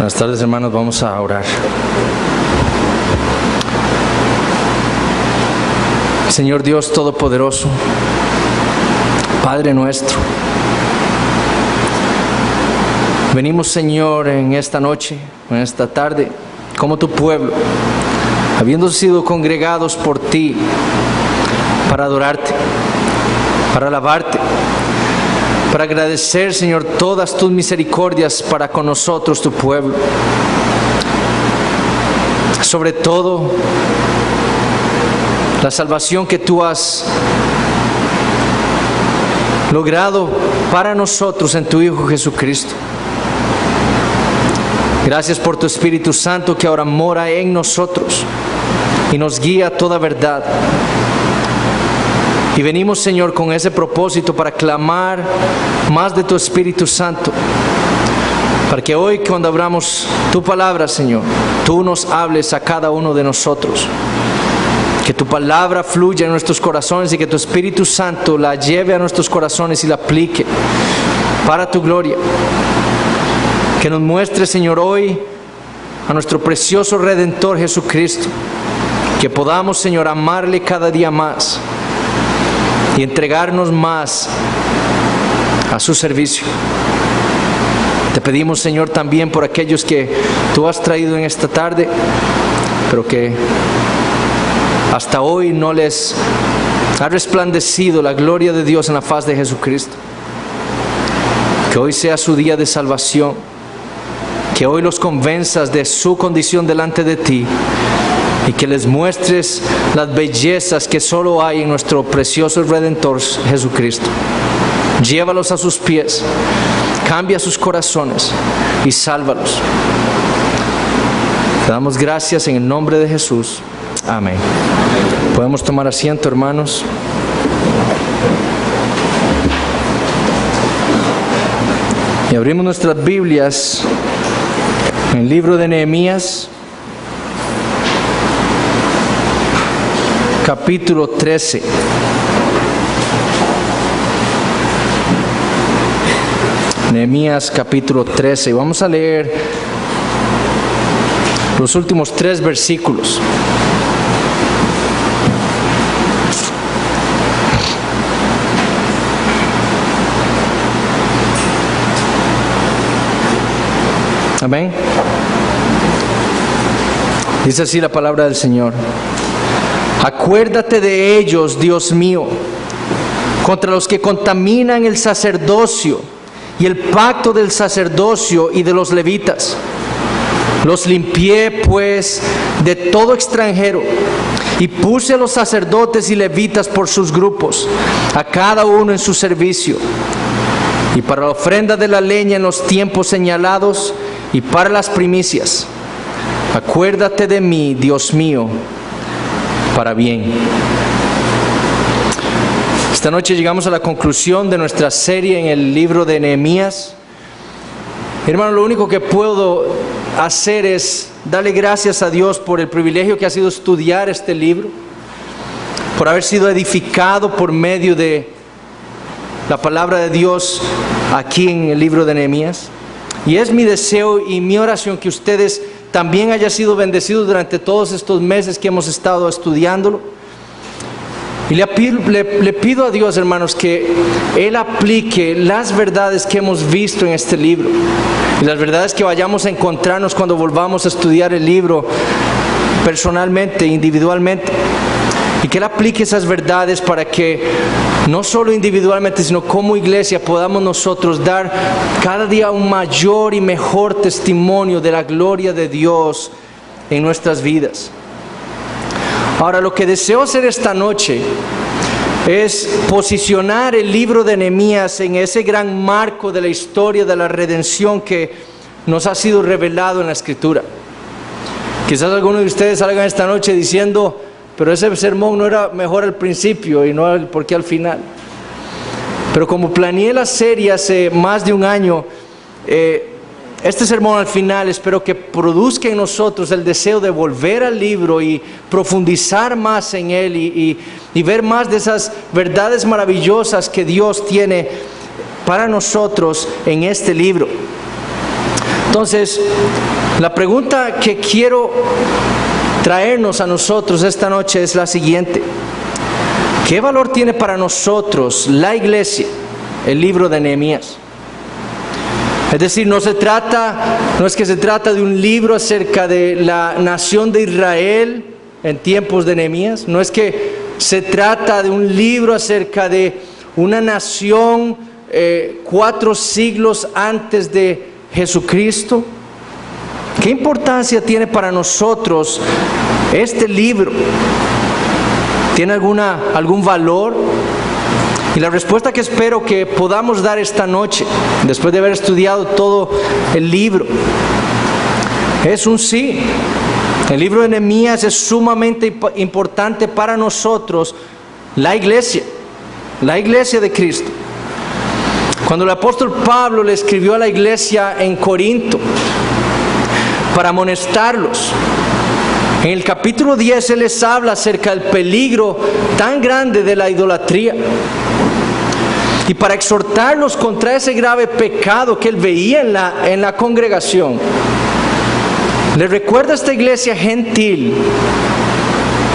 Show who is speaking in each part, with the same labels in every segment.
Speaker 1: Buenas tardes, hermanos. Vamos a orar. Señor Dios Todopoderoso, Padre nuestro, venimos, Señor, en esta noche, en esta tarde, como tu pueblo, habiendo sido congregados por ti para adorarte, para alabarte, para agradecer, Señor, todas tus misericordias para con nosotros, tu pueblo. Sobre todo, la salvación que tú has logrado para nosotros en tu Hijo Jesucristo. Gracias por tu Espíritu Santo que ahora mora en nosotros y nos guía a toda verdad. Y venimos, Señor, con ese propósito para clamar más de tu Espíritu Santo. Para que hoy, cuando abramos tu palabra, Señor, tú nos hables a cada uno de nosotros. Que tu palabra fluya en nuestros corazones y que tu Espíritu Santo la lleve a nuestros corazones y la aplique para tu gloria. Que nos muestre, Señor, hoy a nuestro precioso Redentor Jesucristo. Que podamos, Señor, amarle cada día más y entregarnos más a su servicio. Te pedimos, Señor, también por aquellos que tú has traído en esta tarde, pero que hasta hoy no les ha resplandecido la gloria de Dios en la faz de Jesucristo. Que hoy sea su día de salvación, que hoy los convenzas de su condición delante de ti y que les muestres las bellezas que solo hay en nuestro precioso Redentor Jesucristo. Llévalos a sus pies, cambia sus corazones y sálvalos. Te damos gracias en el nombre de Jesús. Amén. Podemos tomar asiento, hermanos. Y abrimos nuestras Biblias en el libro de Nehemías, capítulo 13. Nehemías capítulo 13. Vamos a leer los últimos 3 versículos. Amén. Dice así la palabra del Señor. Acuérdate de ellos, Dios mío, contra los que contaminan el sacerdocio y el pacto del sacerdocio y de los levitas. Los limpié, pues, de todo extranjero y puse a los sacerdotes y levitas por sus grupos, a cada uno en su servicio, y para la ofrenda de la leña en los tiempos señalados y para las primicias. Acuérdate de mí, Dios mío, para bien. Esta noche llegamos a la conclusión de nuestra serie en el libro de Nehemías. Hermano, lo único que puedo hacer es darle gracias a Dios por el privilegio que ha sido estudiar este libro, por haber sido edificado por medio de la palabra de Dios aquí en el libro de Nehemías. Y es mi deseo y mi oración que ustedes también hayan sido bendecidos durante todos estos meses que hemos estado estudiándolo. Y le pido a Dios, hermanos, que Él aplique las verdades que hemos visto en este libro y las verdades que vayamos a encontrarnos cuando volvamos a estudiar el libro personalmente, individualmente. Y que Él aplique esas verdades para que no solo individualmente, sino como iglesia podamos nosotros dar cada día un mayor y mejor testimonio de la gloria de Dios en nuestras vidas. Ahora, lo que deseo hacer esta noche es posicionar el libro de Nehemías en ese gran marco de la historia de la redención que nos ha sido revelado en la Escritura. Quizás algunos de ustedes salgan esta noche diciendo: pero ese sermón no era mejor al principio y no porque al final. Pero como planeé la serie hace más de un año, este sermón al final espero que produzca en nosotros el deseo de volver al libro y profundizar más en él y ver más de esas verdades maravillosas que Dios tiene para nosotros en este libro. Entonces, la pregunta que quiero traernos a nosotros esta noche es la siguiente: ¿qué valor tiene para nosotros, la iglesia, el libro de Nehemías? Es decir, no es que se trata de un libro acerca de la nación de Israel en tiempos de Nehemías, no es que se trata de un libro acerca de una nación 4 siglos antes de Jesucristo. ¿Qué importancia tiene para nosotros este libro? ¿Tiene algún valor? Y la respuesta que espero que podamos dar esta noche, después de haber estudiado todo el libro, es un sí. El libro de Nehemías es sumamente importante para nosotros, la iglesia de Cristo. Cuando el apóstol Pablo le escribió a la iglesia en Corinto para amonestarlos, en el capítulo 10 él les habla acerca del peligro tan grande de la idolatría. Y para exhortarlos contra ese grave pecado que él veía en la congregación, le recuerda a esta iglesia gentil,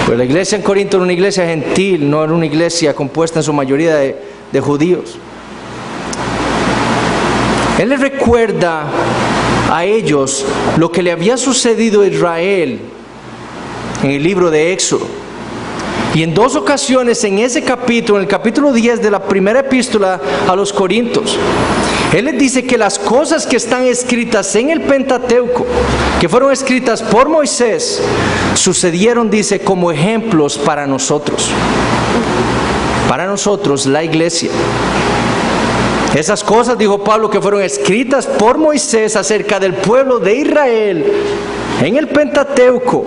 Speaker 1: pues la iglesia en Corinto era una iglesia gentil, no era una iglesia compuesta en su mayoría de judíos. Él les recuerda a ellos lo que le había sucedido a Israel en el libro de Éxodo. Y en 2 ocasiones en ese capítulo, en el capítulo 10 de la primera epístola a los Corintios, él les dice que las cosas que están escritas en el Pentateuco, que fueron escritas por Moisés, sucedieron, dice, como ejemplos para nosotros. Para nosotros, la iglesia. Esas cosas, dijo Pablo, que fueron escritas por Moisés acerca del pueblo de Israel en el Pentateuco,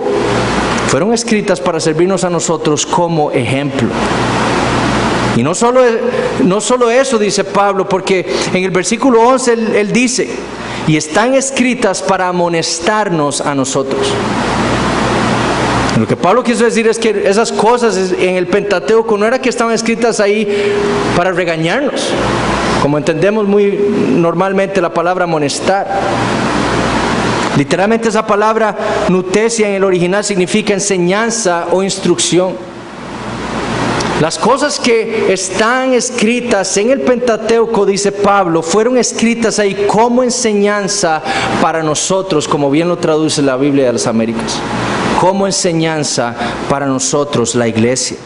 Speaker 1: fueron escritas para servirnos a nosotros como ejemplo. Y no solo eso, dice Pablo, porque en el versículo 11 él dice, y están escritas para amonestarnos a nosotros. Lo que Pablo quiso decir es que esas cosas en el Pentateuco no era que estaban escritas ahí para regañarnos, como entendemos muy normalmente la palabra amonestar. Literalmente esa palabra nutesia en el original significa enseñanza o instrucción. Las cosas que están escritas en el Pentateuco, dice Pablo, fueron escritas ahí como enseñanza para nosotros, como bien lo traduce la Biblia de las Américas, como enseñanza para nosotros, la iglesia.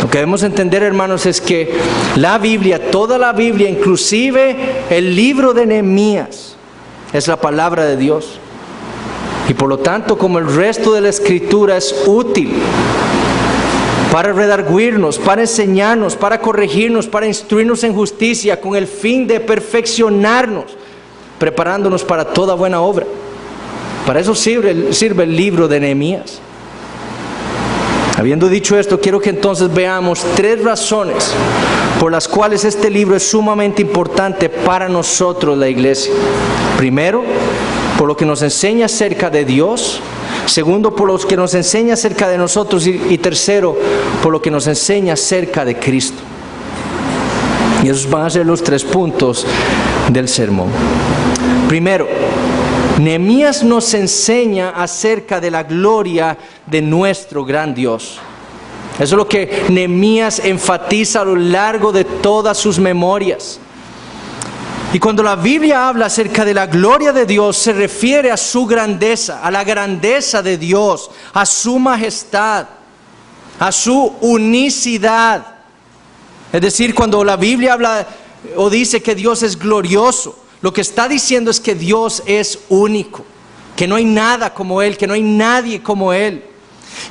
Speaker 1: Lo que debemos entender, hermanos, es que la Biblia, toda la Biblia, inclusive el libro de Nehemías, es la palabra de Dios. Y por lo tanto, como el resto de la Escritura, es útil para redarguirnos, para enseñarnos, para corregirnos, para instruirnos en justicia, con el fin de perfeccionarnos, preparándonos para toda buena obra. Para eso sirve el libro de Nehemías. Habiendo dicho esto, quiero que entonces veamos 3 razones por las cuales este libro es sumamente importante para nosotros, la iglesia. Primero, por lo que nos enseña acerca de Dios. Segundo, por lo que nos enseña acerca de nosotros. Y tercero, por lo que nos enseña acerca de Cristo. Y esos van a ser los 3 puntos del sermón. Primero, Nehemías nos enseña acerca de la gloria de nuestro gran Dios. Eso es lo que Nehemías enfatiza a lo largo de todas sus memorias. Y cuando la Biblia habla acerca de la gloria de Dios, se refiere a su grandeza, a la grandeza de Dios, a su majestad, a su unicidad. Es decir, cuando la Biblia habla o dice que Dios es glorioso, lo que está diciendo es que Dios es único, que no hay nada como Él, que no hay nadie como Él.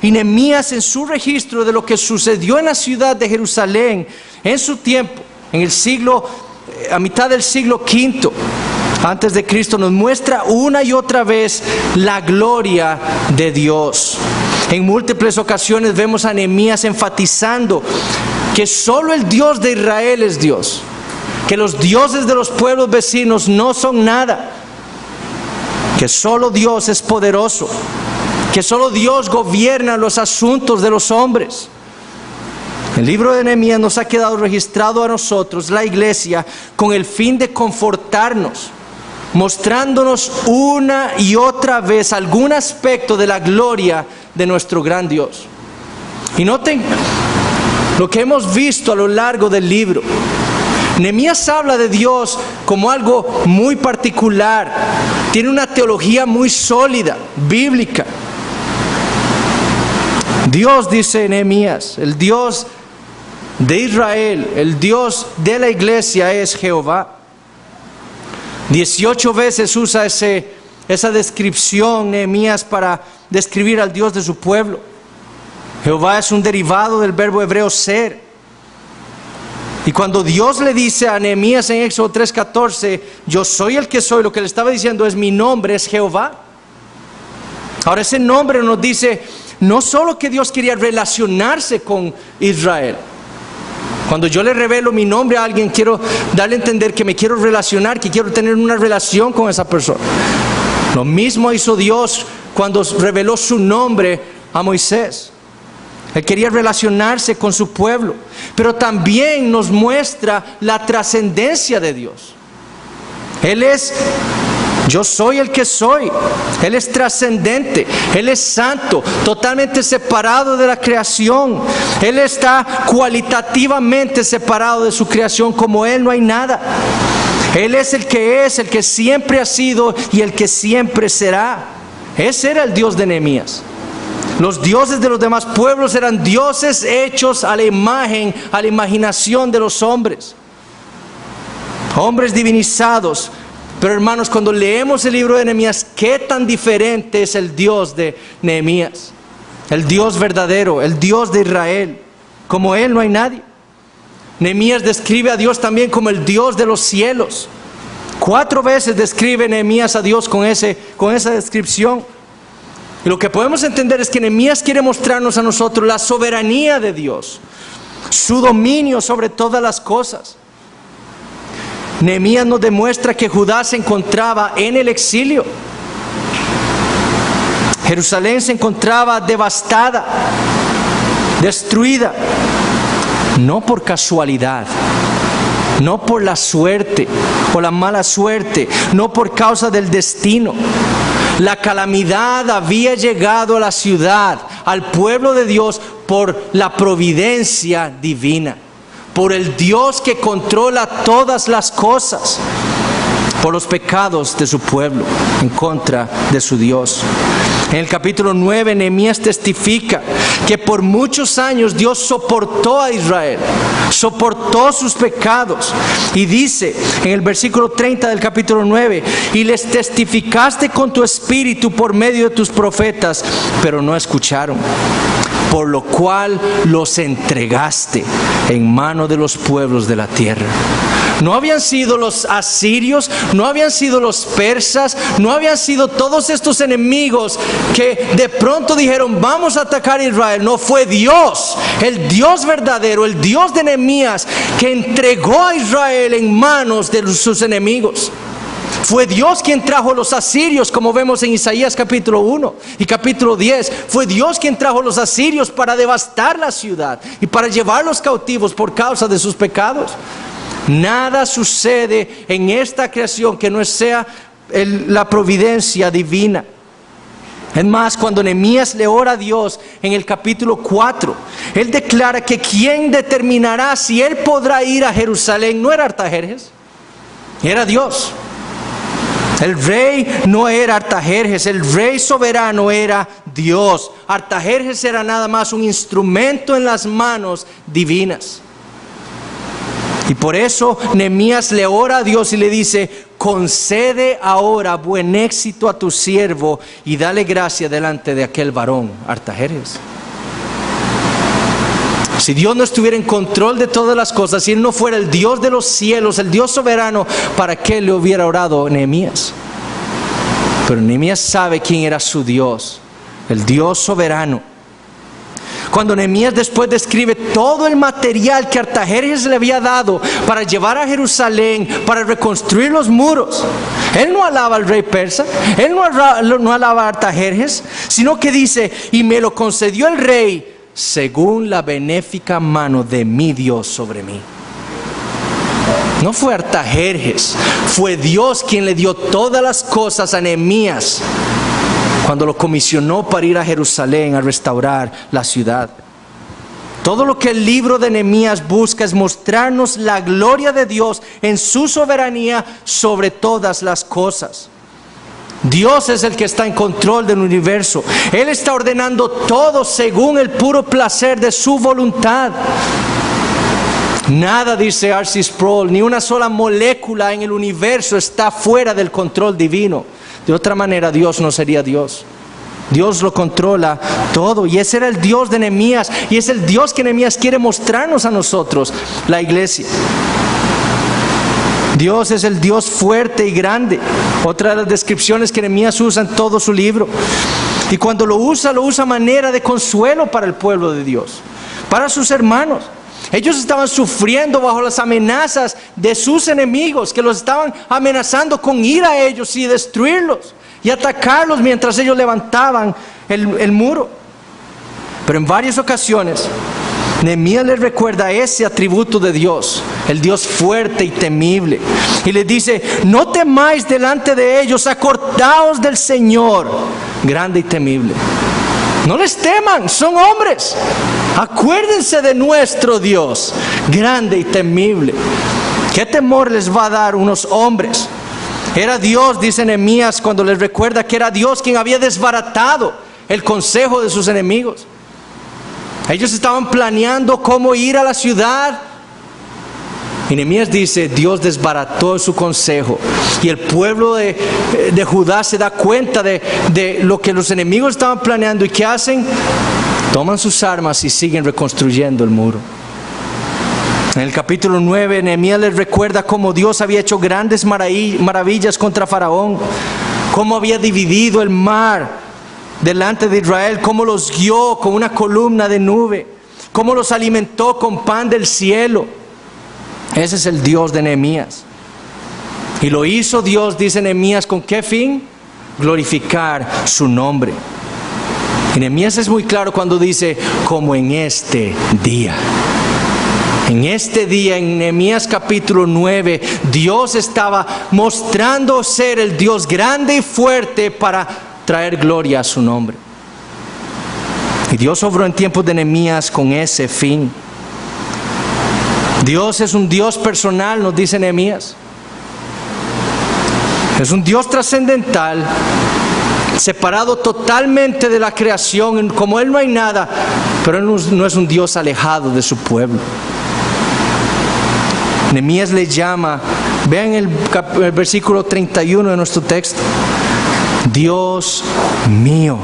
Speaker 1: Y Nehemías, en su registro de lo que sucedió en la ciudad de Jerusalén en su tiempo, a mitad del siglo V antes de Cristo, nos muestra una y otra vez la gloria de Dios. En múltiples ocasiones vemos a Nehemías enfatizando que solo el Dios de Israel es Dios, que los dioses de los pueblos vecinos no son nada, que solo Dios es poderoso, que solo Dios gobierna los asuntos de los hombres. El libro de Nehemías nos ha quedado registrado a nosotros, la iglesia, con el fin de confortarnos, mostrándonos una y otra vez algún aspecto de la gloria de nuestro gran Dios. Y noten lo que hemos visto a lo largo del libro. Nehemías habla de Dios como algo muy particular. Tiene una teología muy sólida, bíblica. Dios, dice Nehemías, el Dios de Israel, el Dios de la iglesia es Jehová. 18 veces usa esa descripción Nehemías para describir al Dios de su pueblo. Jehová es un derivado del verbo hebreo ser. Y cuando Dios le dice a Nehemías en Éxodo 3:14, yo soy el que soy, lo que le estaba diciendo es mi nombre es Jehová. Ahora ese nombre nos dice no solo que Dios quería relacionarse con Israel. Cuando yo le revelo mi nombre a alguien, quiero darle a entender que me quiero relacionar, que quiero tener una relación con esa persona. Lo mismo hizo Dios cuando reveló su nombre a Moisés. Él quería relacionarse con su pueblo, pero también nos muestra la trascendencia de Dios. Él es, yo soy el que soy. Él es trascendente, Él es santo, totalmente separado de la creación. Él está cualitativamente separado de su creación, como Él no hay nada. Él es, el que siempre ha sido y el que siempre será. Ese era el Dios de Nehemías. Los dioses de los demás pueblos eran dioses hechos a la imagen, a la imaginación de los hombres. Hombres divinizados. Pero hermanos, cuando leemos el libro de Nehemías, ¿qué tan diferente es el Dios de Nehemías? El Dios verdadero, el Dios de Israel. Como Él no hay nadie. Nehemías describe a Dios también como el Dios de los cielos. 4 veces describe Nehemías a Dios con esa descripción. Y lo que podemos entender es que Nehemías quiere mostrarnos a nosotros la soberanía de Dios, su dominio sobre todas las cosas. Nehemías nos demuestra que Judá se encontraba en el exilio. Jerusalén se encontraba devastada, destruida, no por casualidad, no por la suerte o la mala suerte, no por causa del destino. La calamidad había llegado a la ciudad, al pueblo de Dios, por la providencia divina, por el Dios que controla todas las cosas, por los pecados de su pueblo en contra de su Dios. En el capítulo 9, Nehemías testifica que por muchos años Dios soportó a Israel, soportó sus pecados. Y dice en el versículo 30 del capítulo 9, y les testificaste con tu espíritu por medio de tus profetas, pero no escucharon. Por lo cual los entregaste en mano de los pueblos de la tierra. No habían sido los asirios, no habían sido los persas, no habían sido todos estos enemigos que de pronto dijeron vamos a atacar a Israel. No, fue Dios, el Dios verdadero, el Dios de Nehemías, que entregó a Israel en manos de sus enemigos. Fue Dios quien trajo los asirios, como vemos en Isaías capítulo 1 y capítulo 10. Fue Dios quien trajo los asirios para devastar la ciudad y para llevarlos cautivos por causa de sus pecados. Nada sucede en esta creación que no sea la providencia divina. Es más, cuando Nehemías le ora a Dios en el capítulo 4, él declara que quien determinará si él podrá ir a Jerusalén no era Artajerjes, era Dios. El rey no era Artajerjes, el rey soberano era Dios. Artajerjes era nada más un instrumento en las manos divinas. Y por eso Nehemías le ora a Dios y le dice: concede ahora buen éxito a tu siervo y dale gracia delante de aquel varón, Artajerjes. Si Dios no estuviera en control de todas las cosas, si Él no fuera el Dios de los cielos, el Dios soberano, ¿para qué le hubiera orado Nehemías? Pero Nehemías sabe quién era su Dios, el Dios soberano. Cuando Nehemías después describe todo el material que Artajerjes le había dado para llevar a Jerusalén, para reconstruir los muros, él no alaba al rey persa, él no alaba a Artajerjes, sino que dice: y me lo concedió el rey según la benéfica mano de mi Dios sobre mí. No fue Artajerjes, fue Dios quien le dio todas las cosas a Nehemías cuando lo comisionó para ir a Jerusalén a restaurar la ciudad. Todo lo que el libro de Nehemías busca es mostrarnos la gloria de Dios en su soberanía sobre todas las cosas. Dios es el que está en control del universo. Él está ordenando todo según el puro placer de su voluntad. Nada, dice R.C. Sproul, ni una sola molécula en el universo está fuera del control divino. De otra manera, Dios no sería Dios. Dios lo controla todo, y ese era el Dios de Nehemías, y es el Dios que Nehemías quiere mostrarnos a nosotros, la iglesia. Dios es el Dios fuerte y grande. Otra de las descripciones que Nehemías usa en todo su libro. Y cuando lo usa a manera de consuelo para el pueblo de Dios, para sus hermanos. Ellos estaban sufriendo bajo las amenazas de sus enemigos, que los estaban amenazando con ir a ellos y destruirlos y atacarlos mientras ellos levantaban el muro. Pero en varias ocasiones Nehemías les recuerda ese atributo de Dios, el Dios fuerte y temible, y les dice: no temáis delante de ellos, acordaos del Señor grande y temible. No les teman, son hombres. Acuérdense de nuestro Dios grande y temible. ¿Qué temor les va a dar unos hombres? Era Dios, dice Nehemías, cuando les recuerda que era Dios quien había desbaratado el consejo de sus enemigos. Ellos estaban planeando cómo ir a la ciudad, y Nehemías dice: Dios desbarató su consejo. Y el pueblo de Judá se da cuenta de lo que los enemigos estaban planeando. ¿Y qué hacen? Toman sus armas y siguen reconstruyendo el muro. En el capítulo 9, Nehemías les recuerda cómo Dios había hecho grandes maravillas contra Faraón, cómo había dividido el mar delante de Israel, cómo los guió con una columna de nube, cómo los alimentó con pan del cielo. Ese es el Dios de Nehemías. Y lo hizo Dios, dice Nehemías, ¿con qué fin? Glorificar su nombre. Y Nehemías es muy claro cuando dice: como en este día. En este día, en Nehemías capítulo 9, Dios estaba mostrando ser el Dios grande y fuerte para traer gloria a su nombre. Y Dios obró en tiempos de Nehemías con ese fin. Dios es un Dios personal, nos dice Nehemías. Es un Dios trascendental, separado totalmente de la creación. Como Él no hay nada, pero Él no es un Dios alejado de su pueblo. Nehemías le llama, vean el versículo 31 de nuestro texto: Dios mío.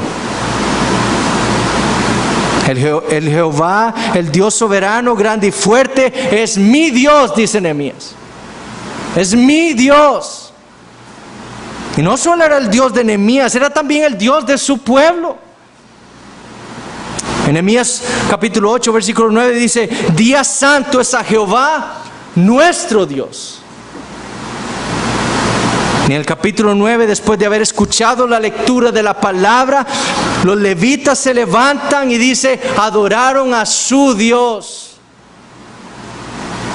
Speaker 1: El Jehová, el Dios soberano, grande y fuerte, es mi Dios, dice Nehemías. Es mi Dios. Y no solo era el Dios de Nehemías, era también el Dios de su pueblo. En Nehemías capítulo 8, versículo 9 dice: día santo es a Jehová nuestro Dios. En el capítulo 9, después de haber escuchado la lectura de la palabra, los levitas se levantan y dice: adoraron a su Dios.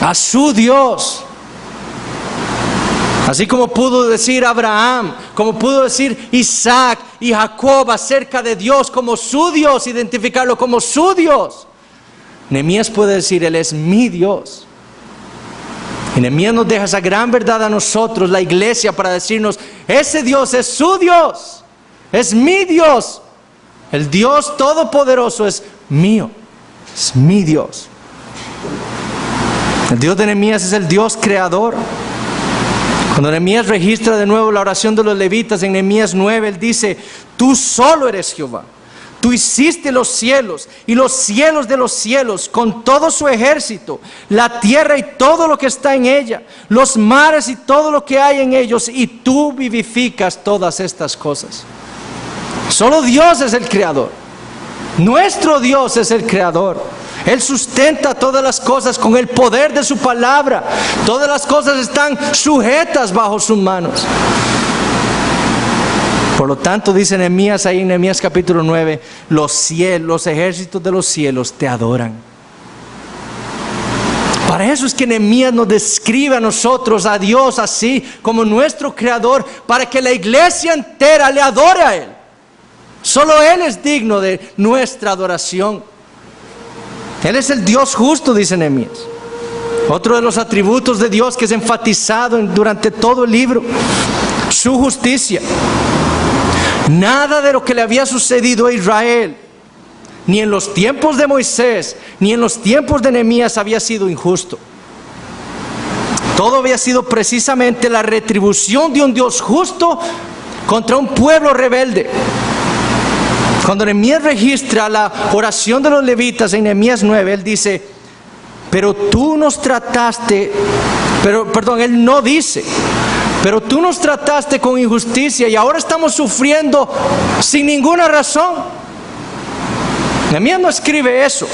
Speaker 1: A su Dios. Así como pudo decir Abraham, como pudo decir Isaac y Jacob acerca de Dios como su Dios, identificarlo como su Dios, Nehemías puede decir: Él es mi Dios. Y Nehemías nos deja esa gran verdad a nosotros, la iglesia, para decirnos: ese Dios es su Dios, es mi Dios. El Dios todopoderoso es mío, es mi Dios. El Dios de Nehemías es el Dios creador. Cuando Nehemías registra de nuevo la oración de los levitas en Nehemías 9, él dice: tú solo eres Jehová. Tú hiciste los cielos y los cielos de los cielos con todo su ejército, la tierra y todo lo que está en ella, los mares y todo lo que hay en ellos, y tú vivificas todas estas cosas. Solo Dios es el creador. Nuestro Dios es el creador. Él sustenta todas las cosas con el poder de su palabra. Todas las cosas están sujetas bajo sus manos. Por lo tanto, dice Nehemías ahí en Nehemías capítulo 9, los ejércitos de los cielos te adoran. Para eso es que Nehemías nos describe a nosotros, a Dios, así como nuestro Creador, para que la iglesia entera le adore a Él. Solo Él es digno de nuestra adoración. Él es el Dios justo, dice Nehemías. Otro de los atributos de Dios que es enfatizado durante todo el libro, su justicia. Nada de lo que le había sucedido a Israel, ni en los tiempos de Moisés, ni en los tiempos de Nehemías, había sido injusto. Todo había sido precisamente la retribución de un Dios justo contra un pueblo rebelde. Cuando Nehemías registra la oración de los levitas en Nehemías 9, él dice, pero tú nos trataste, él no dice, pero tú nos trataste con injusticia y ahora estamos sufriendo sin ninguna razón. Nehemías no escribe eso.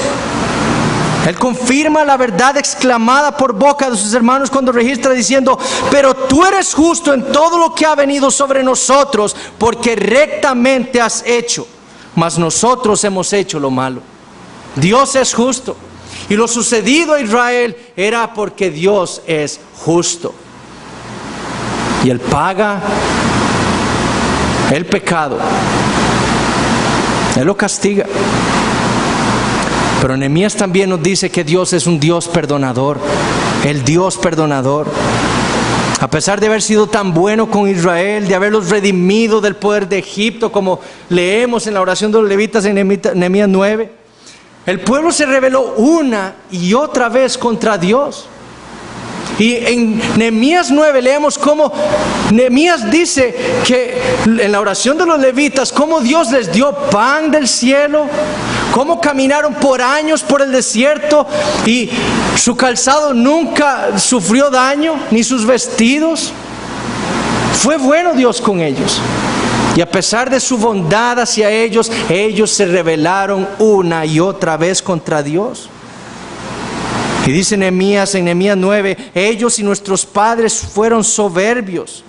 Speaker 1: Él confirma la verdad exclamada por boca de sus hermanos cuando registra diciendo, pero tú eres justo en todo lo que ha venido sobre nosotros, porque rectamente has hecho, mas nosotros hemos hecho lo malo. Dios es justo, y lo sucedido a Israel era porque Dios es justo, y Él paga el pecado, Él lo castiga. Pero Nehemías también nos dice que Dios es un Dios perdonador, el Dios perdonador. A pesar de haber sido tan bueno con Israel, de haberlos redimido del poder de Egipto, como leemos en la oración de los levitas en Nehemías 9, el pueblo se rebeló una y otra vez contra Dios. Y en Nehemías 9 leemos cómo Nehemías dice que en la oración de los levitas, cómo Dios les dio pan del cielo, cómo caminaron por años por el desierto y su calzado nunca sufrió daño, ni sus vestidos. Fue bueno Dios con ellos. Y a pesar de su bondad hacia ellos, ellos se rebelaron una y otra vez contra Dios. Y dice Nehemías en Nehemías 9, ellos y nuestros padres fueron soberbios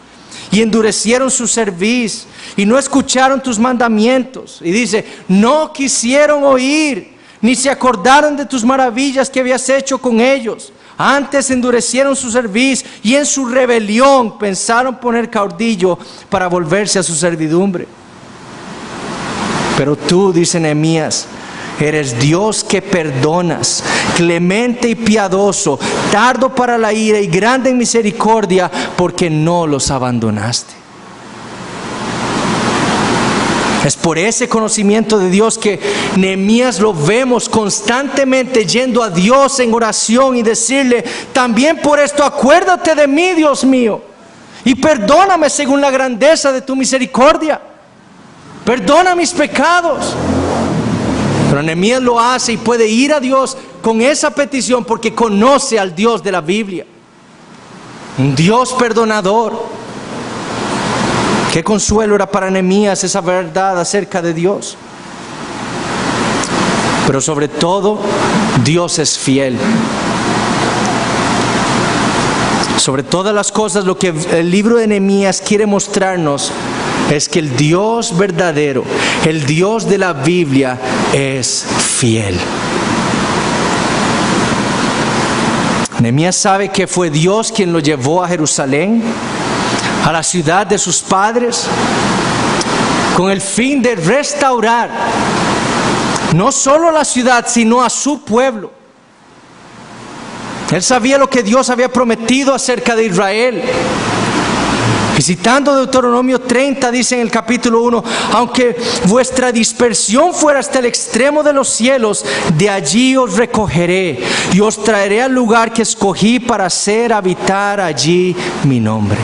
Speaker 1: y endurecieron su cerviz y no escucharon tus mandamientos. Y dice, no quisieron oír, ni se acordaron de tus maravillas que habías hecho con ellos. Antes endurecieron su cerviz y en su rebelión pensaron poner caudillo para volverse a su servidumbre. Pero tú, dice Nehemías, eres Dios que perdonas, clemente y piadoso, tardo para la ira y grande en misericordia, porque no los abandonaste. Es por ese conocimiento de Dios que Nehemías lo vemos constantemente yendo a Dios en oración y decirle, también por esto acuérdate de mí, Dios mío, y perdóname según la grandeza de tu misericordia. Perdona mis pecados. Pero Nehemías lo hace y puede ir a Dios con esa petición porque conoce al Dios de la Biblia. Un Dios perdonador. Qué consuelo era para Nehemías esa verdad acerca de Dios. Pero sobre todo, Dios es fiel. Sobre todas las cosas, lo que el libro de Nehemías quiere mostrarnos es que el Dios verdadero, el Dios de la Biblia, es fiel. Nehemías sabe que fue Dios quien lo llevó a Jerusalén, a la ciudad de sus padres, con el fin de restaurar no solo la ciudad, sino a su pueblo. Él sabía lo que Dios había prometido acerca de Israel. Y citando Deuteronomio 30, dice en el capítulo 1, aunque vuestra dispersión fuera hasta el extremo de los cielos, de allí os recogeré y os traeré al lugar que escogí para hacer habitar allí mi nombre.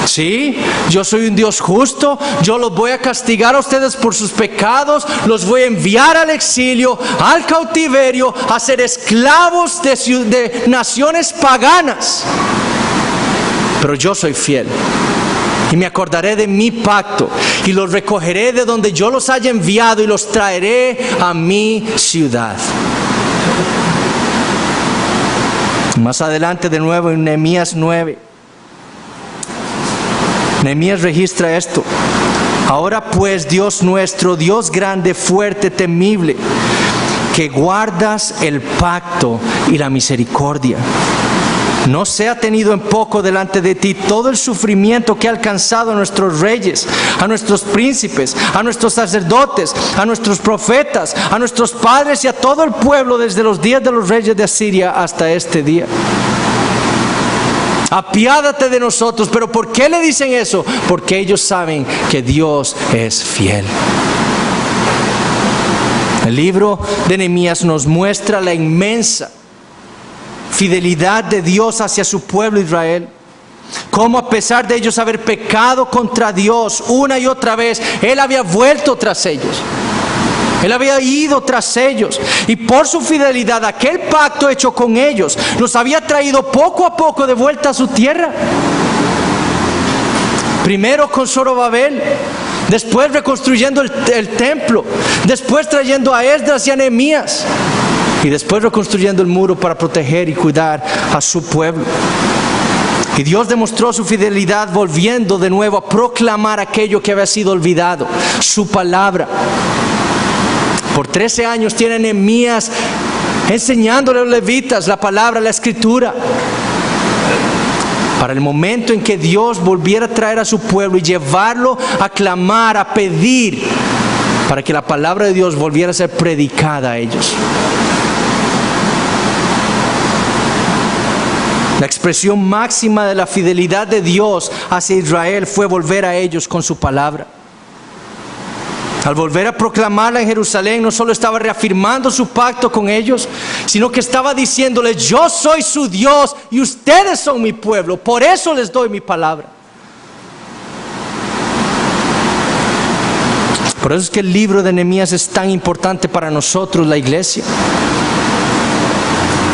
Speaker 1: Sí, yo soy un Dios justo, yo los voy a castigar a ustedes por sus pecados, los voy a enviar al exilio, al cautiverio, a ser esclavos de naciones paganas. Pero yo soy fiel y me acordaré de mi pacto y los recogeré de donde yo los haya enviado y los traeré a mi ciudad. Más adelante de nuevo en Nehemías 9. Nehemías registra esto. Ahora pues, Dios nuestro, Dios grande, fuerte, temible, que guardas el pacto y la misericordia. No sea tenido en poco delante de ti todo el sufrimiento que ha alcanzado a nuestros reyes, a nuestros príncipes, a nuestros sacerdotes, a nuestros profetas, a nuestros padres y a todo el pueblo desde los días de los reyes de Asiria hasta este día. Apiádate de nosotros. ¿Pero por qué le dicen eso? Porque ellos saben que Dios es fiel. El libro de Nehemías nos muestra la inmensa fidelidad de Dios hacia su pueblo Israel. Cómo a pesar de ellos haber pecado contra Dios una y otra vez, Él había vuelto tras ellos. Él había ido tras ellos. Y por su fidelidad, aquel pacto hecho con ellos los había traído poco a poco de vuelta a su tierra. Primero con Zorobabel, después reconstruyendo el templo, después trayendo a Esdras y a Nehemías, y después reconstruyendo el muro para proteger y cuidar a su pueblo. Y Dios demostró su fidelidad volviendo de nuevo a proclamar aquello que había sido olvidado, su palabra. Por 13 años tiene Nehemías enseñándole a los levitas la palabra, la escritura, para el momento en que Dios volviera a traer a su pueblo y llevarlo a clamar, a pedir, para que la palabra de Dios volviera a ser predicada a ellos. La expresión máxima de la fidelidad de Dios hacia Israel fue volver a ellos con su palabra. Al volver a proclamarla en Jerusalén, no solo estaba reafirmando su pacto con ellos, sino que estaba diciéndoles: yo soy su Dios y ustedes son mi pueblo, por eso les doy mi palabra. Por eso es que el libro de Nehemías es tan importante para nosotros, la iglesia.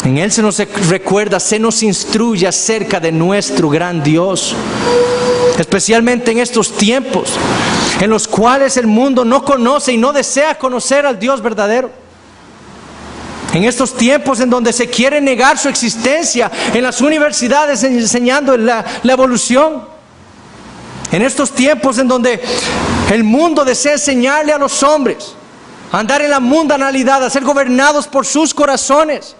Speaker 1: En él se nos recuerda, se nos instruye acerca de nuestro gran Dios, especialmente en estos tiempos en los cuales el mundo no conoce y no desea conocer al Dios verdadero. En estos tiempos en donde se quiere negar su existencia en las universidades enseñando la evolución. En estos tiempos en donde el mundo desea enseñarle a los hombres a andar en la mundanalidad, a ser gobernados por sus corazones.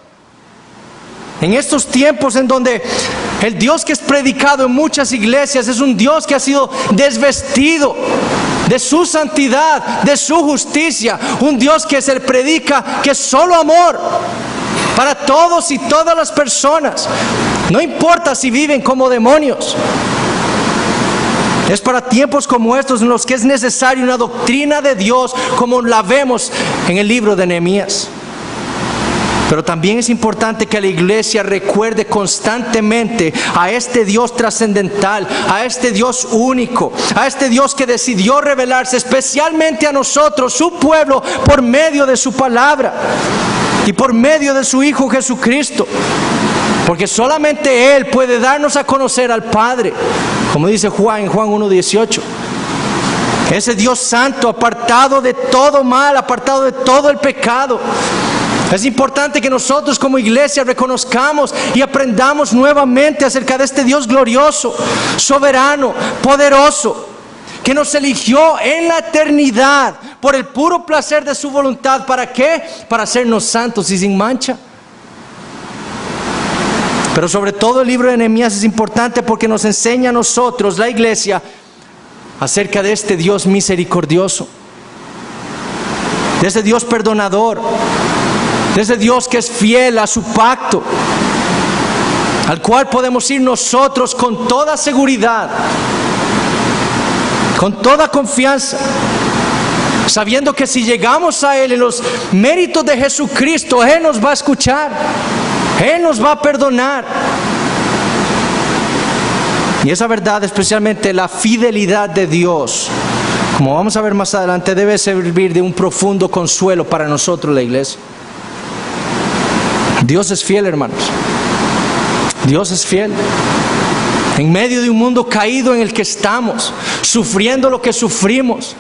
Speaker 1: En estos tiempos en donde el Dios que es predicado en muchas iglesias es un Dios que ha sido desvestido de su santidad, de su justicia. Un Dios que se predica que es solo amor para todos y todas las personas. No importa si viven como demonios. Es para tiempos como estos en los que es necesaria una doctrina de Dios como la vemos en el libro de Nehemías. Pero también es importante que la iglesia recuerde constantemente a este Dios trascendental, a este Dios único, a este Dios que decidió revelarse especialmente a nosotros, su pueblo, por medio de su palabra y por medio de su Hijo Jesucristo. Porque solamente Él puede darnos a conocer al Padre, como dice Juan en Juan 1:18. Ese Dios santo, apartado de todo mal, apartado de todo el pecado. Es importante que nosotros como iglesia reconozcamos y aprendamos nuevamente acerca de este Dios glorioso, soberano, poderoso, que nos eligió en la eternidad por el puro placer de su voluntad. ¿Para qué? Para hacernos santos y sin mancha. Pero sobre todo el libro de Nehemías es importante porque nos enseña a nosotros, la iglesia, acerca de este Dios misericordioso, de ese Dios perdonador, de ese Dios que es fiel a su pacto, al cual podemos ir nosotros con toda seguridad, con toda confianza, sabiendo que si llegamos a Él en los méritos de Jesucristo, Él nos va a escuchar, Él nos va a perdonar. Y esa verdad, especialmente la fidelidad de Dios, como vamos a ver más adelante, debe servir de un profundo consuelo para nosotros, la iglesia. Dios es fiel, hermanos. Dios es fiel. En medio de un mundo caído en el que estamos, sufriendo lo que sufrimos,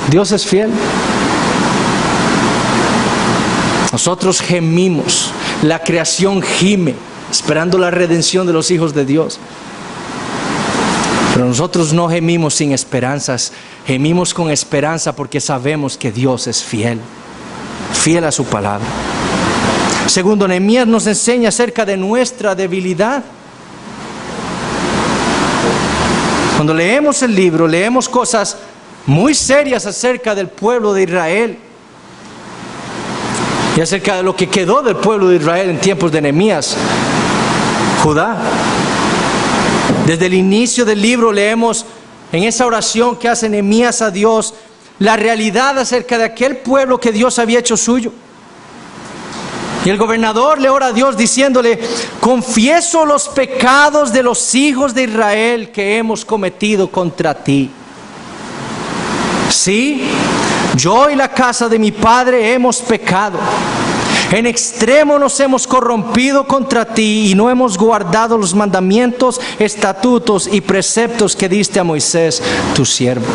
Speaker 1: Dios es fiel. Nosotros gemimos, la creación gime, esperando la redención de los hijos de Dios. Pero nosotros no gemimos sin esperanzas, gemimos con esperanza porque sabemos que Dios es fiel. fiel a su palabra. Segundo, Nehemías nos enseña acerca de nuestra debilidad. Cuando leemos el libro, leemos cosas muy serias acerca del pueblo de Israel y acerca de lo que quedó del pueblo de Israel en tiempos de Nehemías, Judá. Desde el inicio del libro leemos en esa oración que hace Nehemías a Dios la realidad acerca de aquel pueblo que Dios había hecho suyo. Y el gobernador le ora a Dios diciéndole: confieso los pecados de los hijos de Israel que hemos cometido contra ti. Sí, yo y la casa de mi padre hemos pecado. En extremo nos hemos corrompido contra ti y no hemos guardado los mandamientos, estatutos y preceptos que diste a Moisés, tu siervo.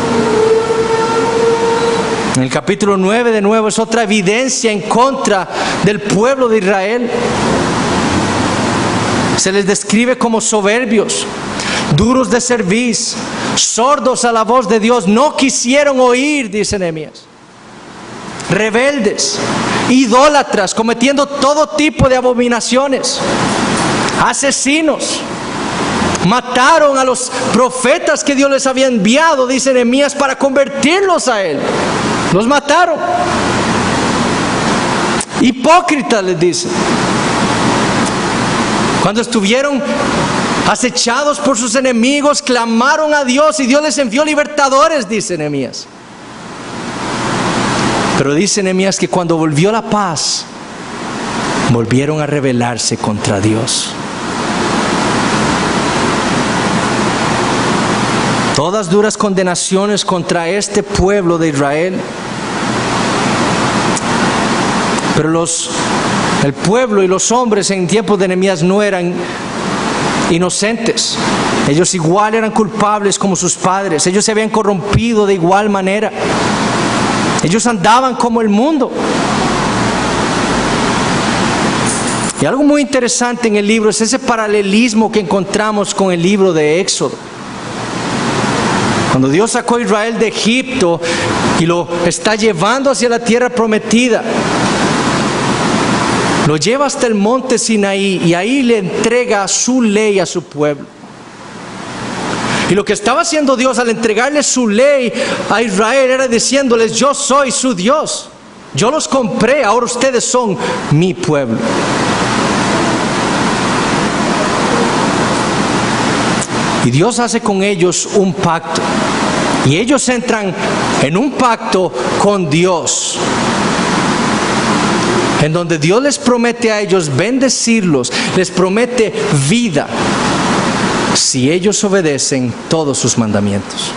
Speaker 1: En el capítulo 9 de nuevo es otra evidencia en contra del pueblo de Israel. Se les describe como soberbios, duros de cerviz, sordos a la voz de Dios, no quisieron oír, dice Nehemías. Rebeldes, idólatras, cometiendo todo tipo de abominaciones, asesinos. Mataron a los profetas que Dios les había enviado, dice Nehemías, para convertirlos a Él. Los mataron. Hipócritas, les dice. Cuando estuvieron acechados por sus enemigos, clamaron a Dios y Dios les envió libertadores, dice Nehemías. Pero dice Nehemías que cuando volvió la paz, volvieron a rebelarse contra Dios. Todas duras condenaciones contra este pueblo de Israel. Pero el pueblo y los hombres en tiempos de Nehemías no eran inocentes. Ellos igual eran culpables como sus padres. Ellos se habían corrompido de igual manera. Ellos andaban como el mundo. Y algo muy interesante en el libro es ese paralelismo que encontramos con el libro de Éxodo. Cuando Dios sacó a Israel de Egipto y lo está llevando hacia la tierra prometida, lo lleva hasta el monte Sinaí y ahí le entrega su ley a su pueblo. Y lo que estaba haciendo Dios al entregarle su ley a Israel era diciéndoles: yo soy su Dios, yo los compré, ahora ustedes son mi pueblo. Y Dios hace con ellos un pacto. Y ellos entran en un pacto con Dios, en donde Dios les promete a ellos bendecirlos, les promete vida, si ellos obedecen todos sus mandamientos.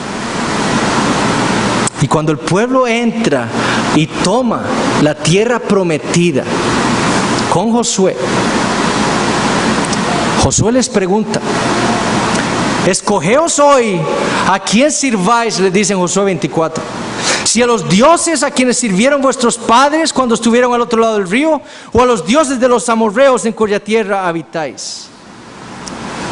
Speaker 1: Y cuando el pueblo entra y toma la tierra prometida con Josué, Josué les pregunta: escogeos hoy a quién sirváis, le dice en Josué 24. Si a los dioses a quienes sirvieron vuestros padres cuando estuvieron al otro lado del río, o a los dioses de los amorreos en cuya tierra habitáis.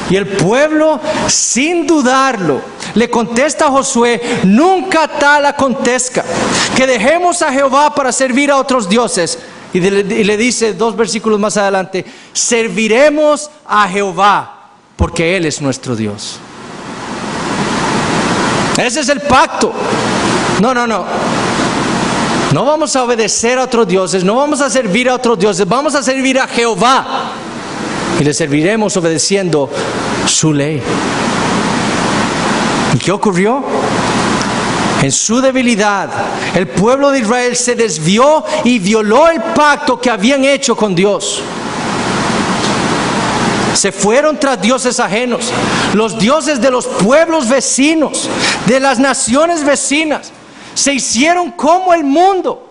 Speaker 1: Y el pueblo, sin dudarlo, le contesta a Josué: nunca tal acontezca, que dejemos a Jehová para servir a otros dioses. Y le dice 2 versículos más adelante: serviremos a Jehová, porque Él es nuestro Dios. Ese es el pacto. No vamos a obedecer a otros dioses, no vamos a servir a otros dioses, vamos a servir a Jehová. Y le serviremos obedeciendo su ley. ¿Y qué ocurrió? En su debilidad, el pueblo de Israel se desvió y violó el pacto que habían hecho con Dios. Se fueron tras dioses ajenos, los dioses de los pueblos vecinos, de las naciones vecinas. Se hicieron como el mundo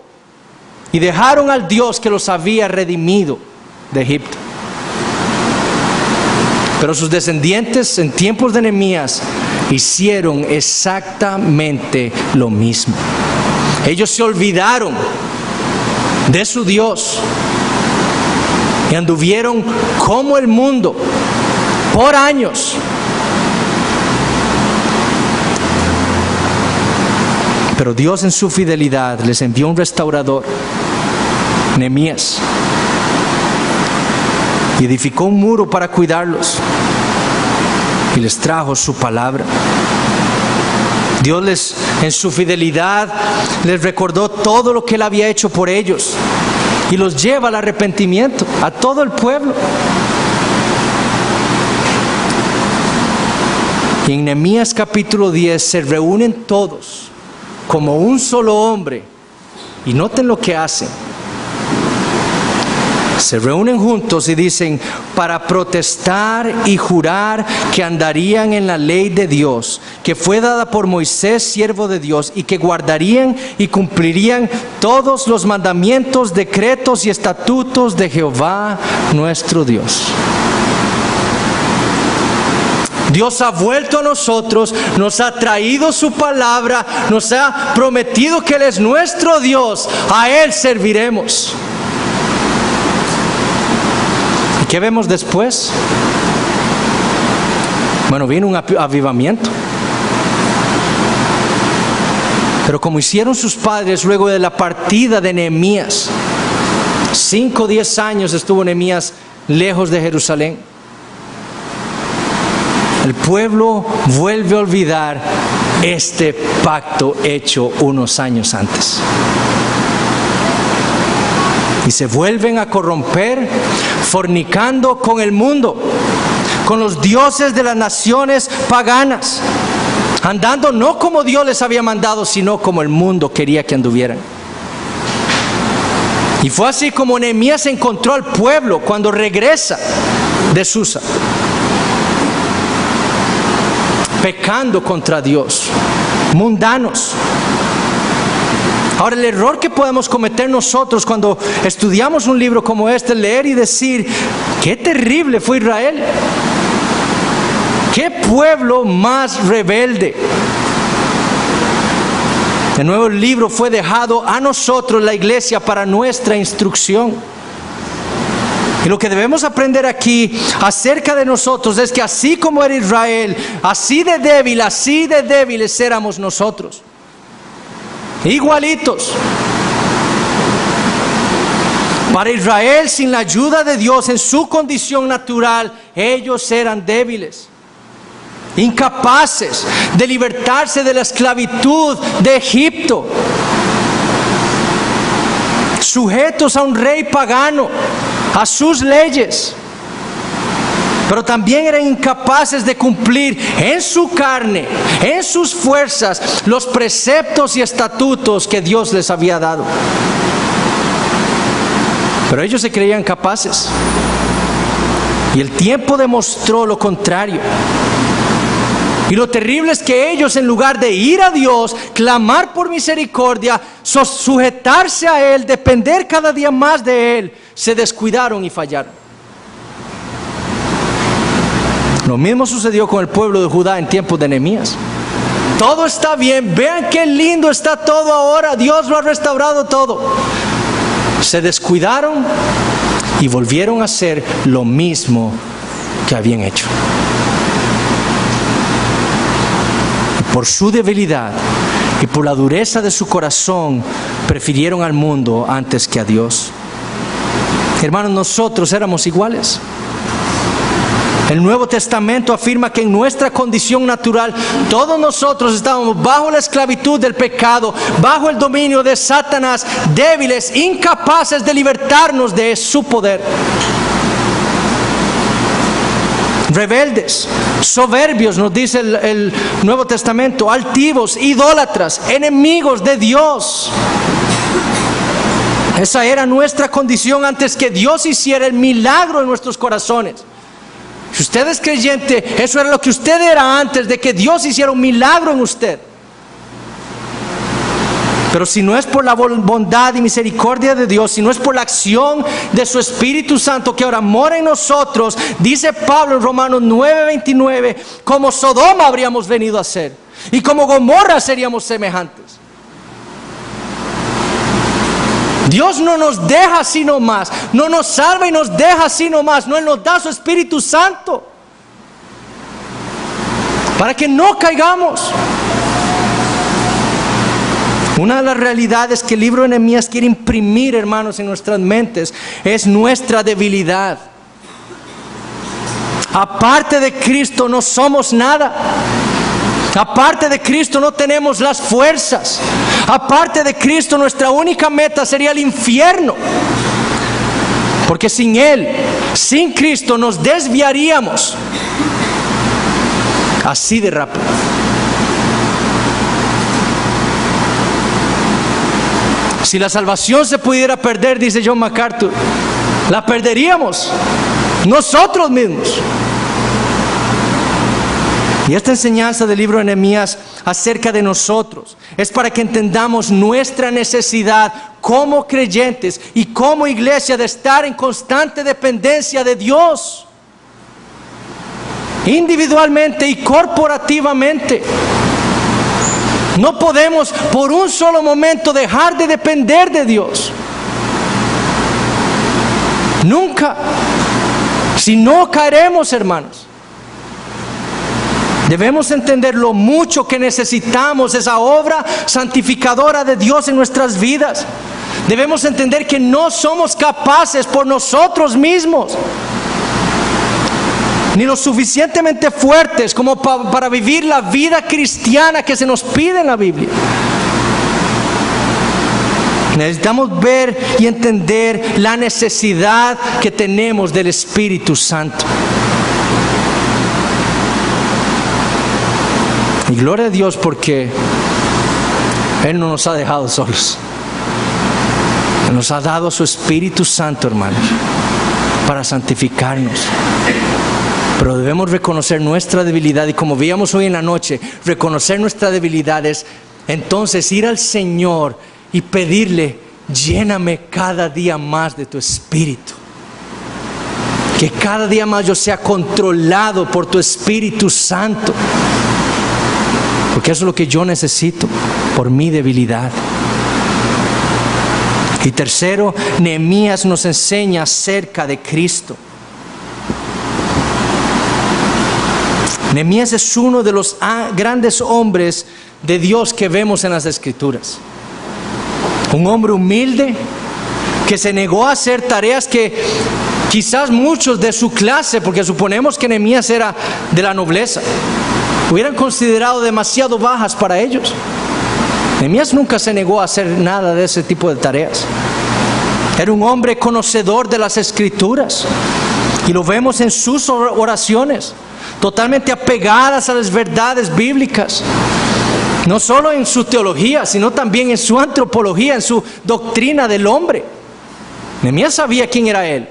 Speaker 1: y dejaron al Dios que los había redimido de Egipto. Pero sus descendientes en tiempos de Nehemías hicieron exactamente lo mismo. Ellos se olvidaron de su Dios y anduvieron como el mundo por años. Pero Dios en su fidelidad les envió un restaurador Nehemías. Y edificó un muro para cuidarlos. Y les trajo su palabra. Dios en su fidelidad, les recordó todo lo que Él había hecho por ellos. Y los lleva al arrepentimiento, a todo el pueblo. Y en Nehemías capítulo 10 se reúnen todos como un solo hombre. Y noten lo que hacen. Se reúnen juntos y dicen, para protestar y jurar que andarían en la ley de Dios, que fue dada por Moisés, siervo de Dios, y que guardarían y cumplirían todos los mandamientos, decretos y estatutos de Jehová nuestro Dios. Dios ha vuelto a nosotros, nos ha traído su palabra, nos ha prometido que Él es nuestro Dios, a Él serviremos. ¿Y qué vemos después? Bueno, viene un avivamiento. Pero como hicieron sus padres luego de la partida de Nehemías, 5 o 10 años estuvo Nehemías lejos de Jerusalén. El pueblo vuelve a olvidar este pacto hecho unos años antes. Y se vuelven a corromper, fornicando con el mundo, con los dioses de las naciones paganas, andando no como Dios les había mandado, sino como el mundo quería que anduvieran. Y fue así como Nehemías encontró al pueblo cuando regresa de Susa, pecando contra Dios, mundanos. Ahora, el error que podemos cometer nosotros cuando estudiamos un libro como este, leer y decir, qué terrible fue Israel, qué pueblo más rebelde. De nuevo, el libro fue dejado a nosotros, la iglesia, para nuestra instrucción. Y lo que debemos aprender aquí acerca de nosotros es que así como era Israel, así de débiles éramos nosotros. Igualitos. Para Israel, sin la ayuda de Dios en su condición natural, ellos eran débiles, incapaces de libertarse de la esclavitud de Egipto, sujetos a un rey pagano, a sus leyes, pero también eran incapaces de cumplir en su carne, en sus fuerzas, los preceptos y estatutos que Dios les había dado. Pero ellos se creían capaces, y el tiempo demostró lo contrario. Y lo terrible es que ellos, en lugar de ir a Dios, clamar por misericordia, sujetarse a Él, depender cada día más de Él, se descuidaron y fallaron. Lo mismo sucedió con el pueblo de Judá en tiempos de Nehemías. Todo está bien, vean qué lindo está todo ahora, Dios lo ha restaurado todo. Se descuidaron y volvieron a hacer lo mismo que habían hecho. Por su debilidad y por la dureza de su corazón, prefirieron al mundo antes que a Dios. Hermanos, nosotros éramos iguales. El Nuevo Testamento afirma que en nuestra condición natural, todos nosotros estábamos bajo la esclavitud del pecado, bajo el dominio de Satanás, débiles, incapaces de libertarnos de su poder. Rebeldes, soberbios, nos dice el Nuevo Testamento, altivos, idólatras, enemigos de Dios. Esa era nuestra condición antes que Dios hiciera el milagro en nuestros corazones. Si usted es creyente, eso era lo que usted era antes de que Dios hiciera un milagro en usted. Pero si no es por la bondad y misericordia de Dios, si no es por la acción de su Espíritu Santo que ahora mora en nosotros, dice Pablo en Romanos 9:29, como Sodoma habríamos venido a ser, y como Gomorra seríamos semejantes. Dios no nos deja así nomás, no nos salva y nos deja así nomás, no, Él nos da su Espíritu Santo para que no caigamos. Una de las realidades que el libro de Nehemías quiere imprimir, hermanos, en nuestras mentes es nuestra debilidad. Aparte de Cristo no somos nada. Aparte de Cristo no tenemos las fuerzas. Aparte de Cristo nuestra única meta sería el infierno. Porque sin Él, sin Cristo nos desviaríamos así de rápido. Si la salvación se pudiera perder, dice John MacArthur, la perderíamos nosotros mismos. Y esta enseñanza del libro de Nehemías acerca de nosotros es para que entendamos nuestra necesidad como creyentes y como iglesia de estar en constante dependencia de Dios, individualmente y corporativamente. No podemos por un solo momento dejar de depender de Dios. Nunca. Si no, caeremos, hermanos. Debemos entender lo mucho que necesitamos esa obra santificadora de Dios en nuestras vidas. Debemos entender que no somos capaces por nosotros mismos, ni lo suficientemente fuertes como para vivir la vida cristiana que se nos pide en la Biblia. Necesitamos ver y entender la necesidad que tenemos del Espíritu Santo. Y gloria a Dios porque Él no nos ha dejado solos. Él nos ha dado su Espíritu Santo, hermanos, para santificarnos. Pero debemos reconocer nuestra debilidad y, como veíamos hoy en la noche, reconocer nuestra debilidad es entonces ir al Señor y pedirle: lléname cada día más de tu Espíritu. Que cada día más yo sea controlado por tu Espíritu Santo. Porque eso es lo que yo necesito por mi debilidad. Y tercero, Nehemías nos enseña acerca de Cristo. Nehemías es uno de los grandes hombres de Dios que vemos en las Escrituras. Un hombre humilde que se negó a hacer tareas que quizás muchos de su clase, porque suponemos que Nehemías era de la nobleza, hubieran considerado demasiado bajas para ellos. Nehemías nunca se negó a hacer nada de ese tipo de tareas. Era un hombre conocedor de las Escrituras y lo vemos en sus oraciones, totalmente apegadas a las verdades bíblicas, no solo en su teología, sino también en su antropología, en su doctrina del hombre. Nehemías sabía quién era él.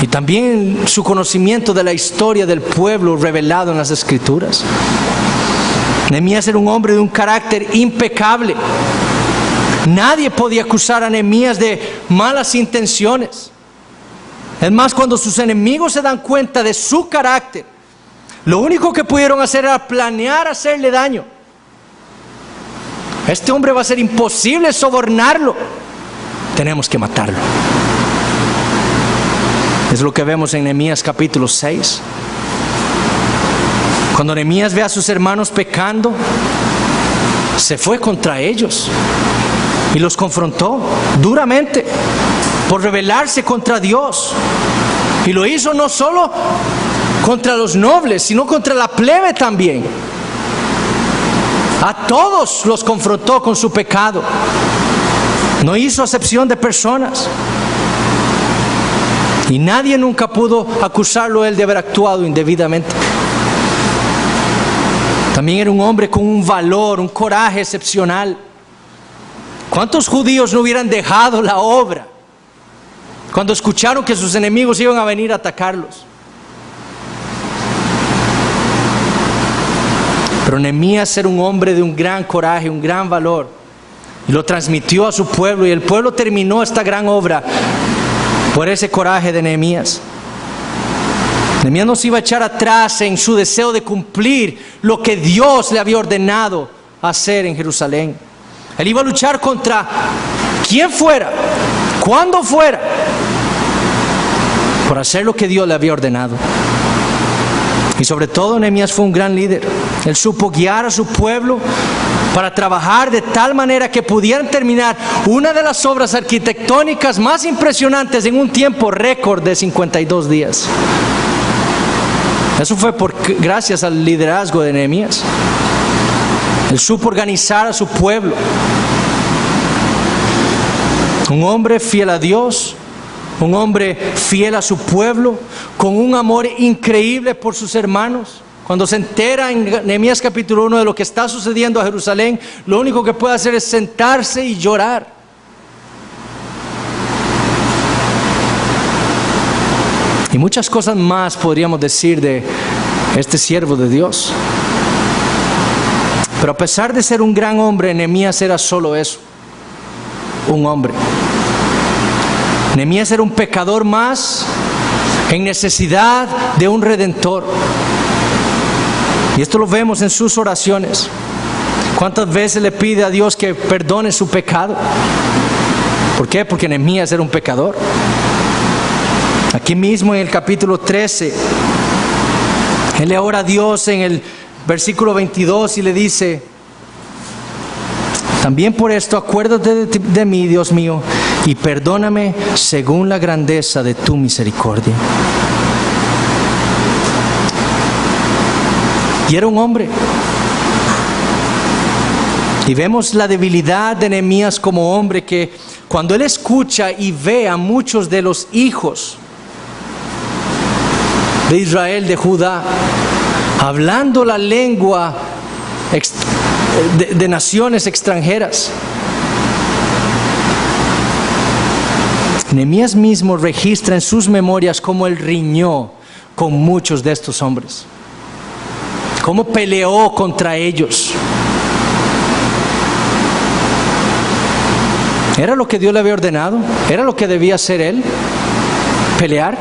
Speaker 1: Y también su conocimiento de la historia del pueblo revelado en las Escrituras. Nehemías era un hombre de un carácter impecable. Nadie podía acusar a Nehemías de malas intenciones. Es más, cuando sus enemigos se dan cuenta de su carácter, lo único que pudieron hacer era planear hacerle daño. Este hombre va a ser imposible sobornarlo. Tenemos que matarlo. Es lo que vemos en Nehemías capítulo 6. Cuando Nehemías ve a sus hermanos pecando, se fue contra ellos y los confrontó duramente por rebelarse contra Dios. Y lo hizo no solo contra los nobles, sino contra la plebe también. A todos los confrontó con su pecado. No hizo acepción de personas. Y nadie nunca pudo acusarlo a él de haber actuado indebidamente. También era un hombre con un valor, un coraje excepcional. ¿Cuántos judíos no hubieran dejado la obra cuando escucharon que sus enemigos iban a venir a atacarlos? Pero Nehemías era un hombre de un gran coraje, un gran valor, y lo transmitió a su pueblo, y el pueblo terminó esta gran obra por ese coraje de Nehemías. Nehemías no se iba a echar atrás en su deseo de cumplir lo que Dios le había ordenado hacer en Jerusalén. Él iba a luchar contra quien fuera, cuando fuera, por hacer lo que Dios le había ordenado. Y sobre todo, Nehemías fue un gran líder. Él supo guiar a su pueblo para trabajar de tal manera que pudieran terminar una de las obras arquitectónicas más impresionantes en un tiempo récord de 52 días. Eso fue gracias al liderazgo de Nehemías. Él supo organizar a su pueblo. Un hombre fiel a Dios, un hombre fiel a su pueblo, con un amor increíble por sus hermanos. Cuando se entera en Nehemías capítulo 1 de lo que está sucediendo a Jerusalén, lo único que puede hacer es sentarse y llorar. Y muchas cosas más podríamos decir de este siervo de Dios. Pero a pesar de ser un gran hombre, Nehemías era solo eso, un hombre. Nehemías era un pecador más en necesidad de un redentor. Y esto lo vemos en sus oraciones. ¿Cuántas veces le pide a Dios que perdone su pecado? ¿Por qué? Porque Nehemías era un pecador. Aquí mismo en el capítulo 13, él le ora a Dios en el versículo 22 y le dice: también por esto acuérdate de mí, Dios mío, y perdóname según la grandeza de tu misericordia. Y era un hombre. Y vemos la debilidad de Nehemías como hombre, que cuando él escucha y ve a muchos de los hijos de Israel, de Judá, hablando la lengua de naciones extranjeras, Nehemías mismo registra en sus memorias cómo él riñó con muchos de estos hombres, cómo peleó contra ellos. ¿Era lo que Dios le había ordenado? ¿Era lo que debía hacer él? ¿Pelear?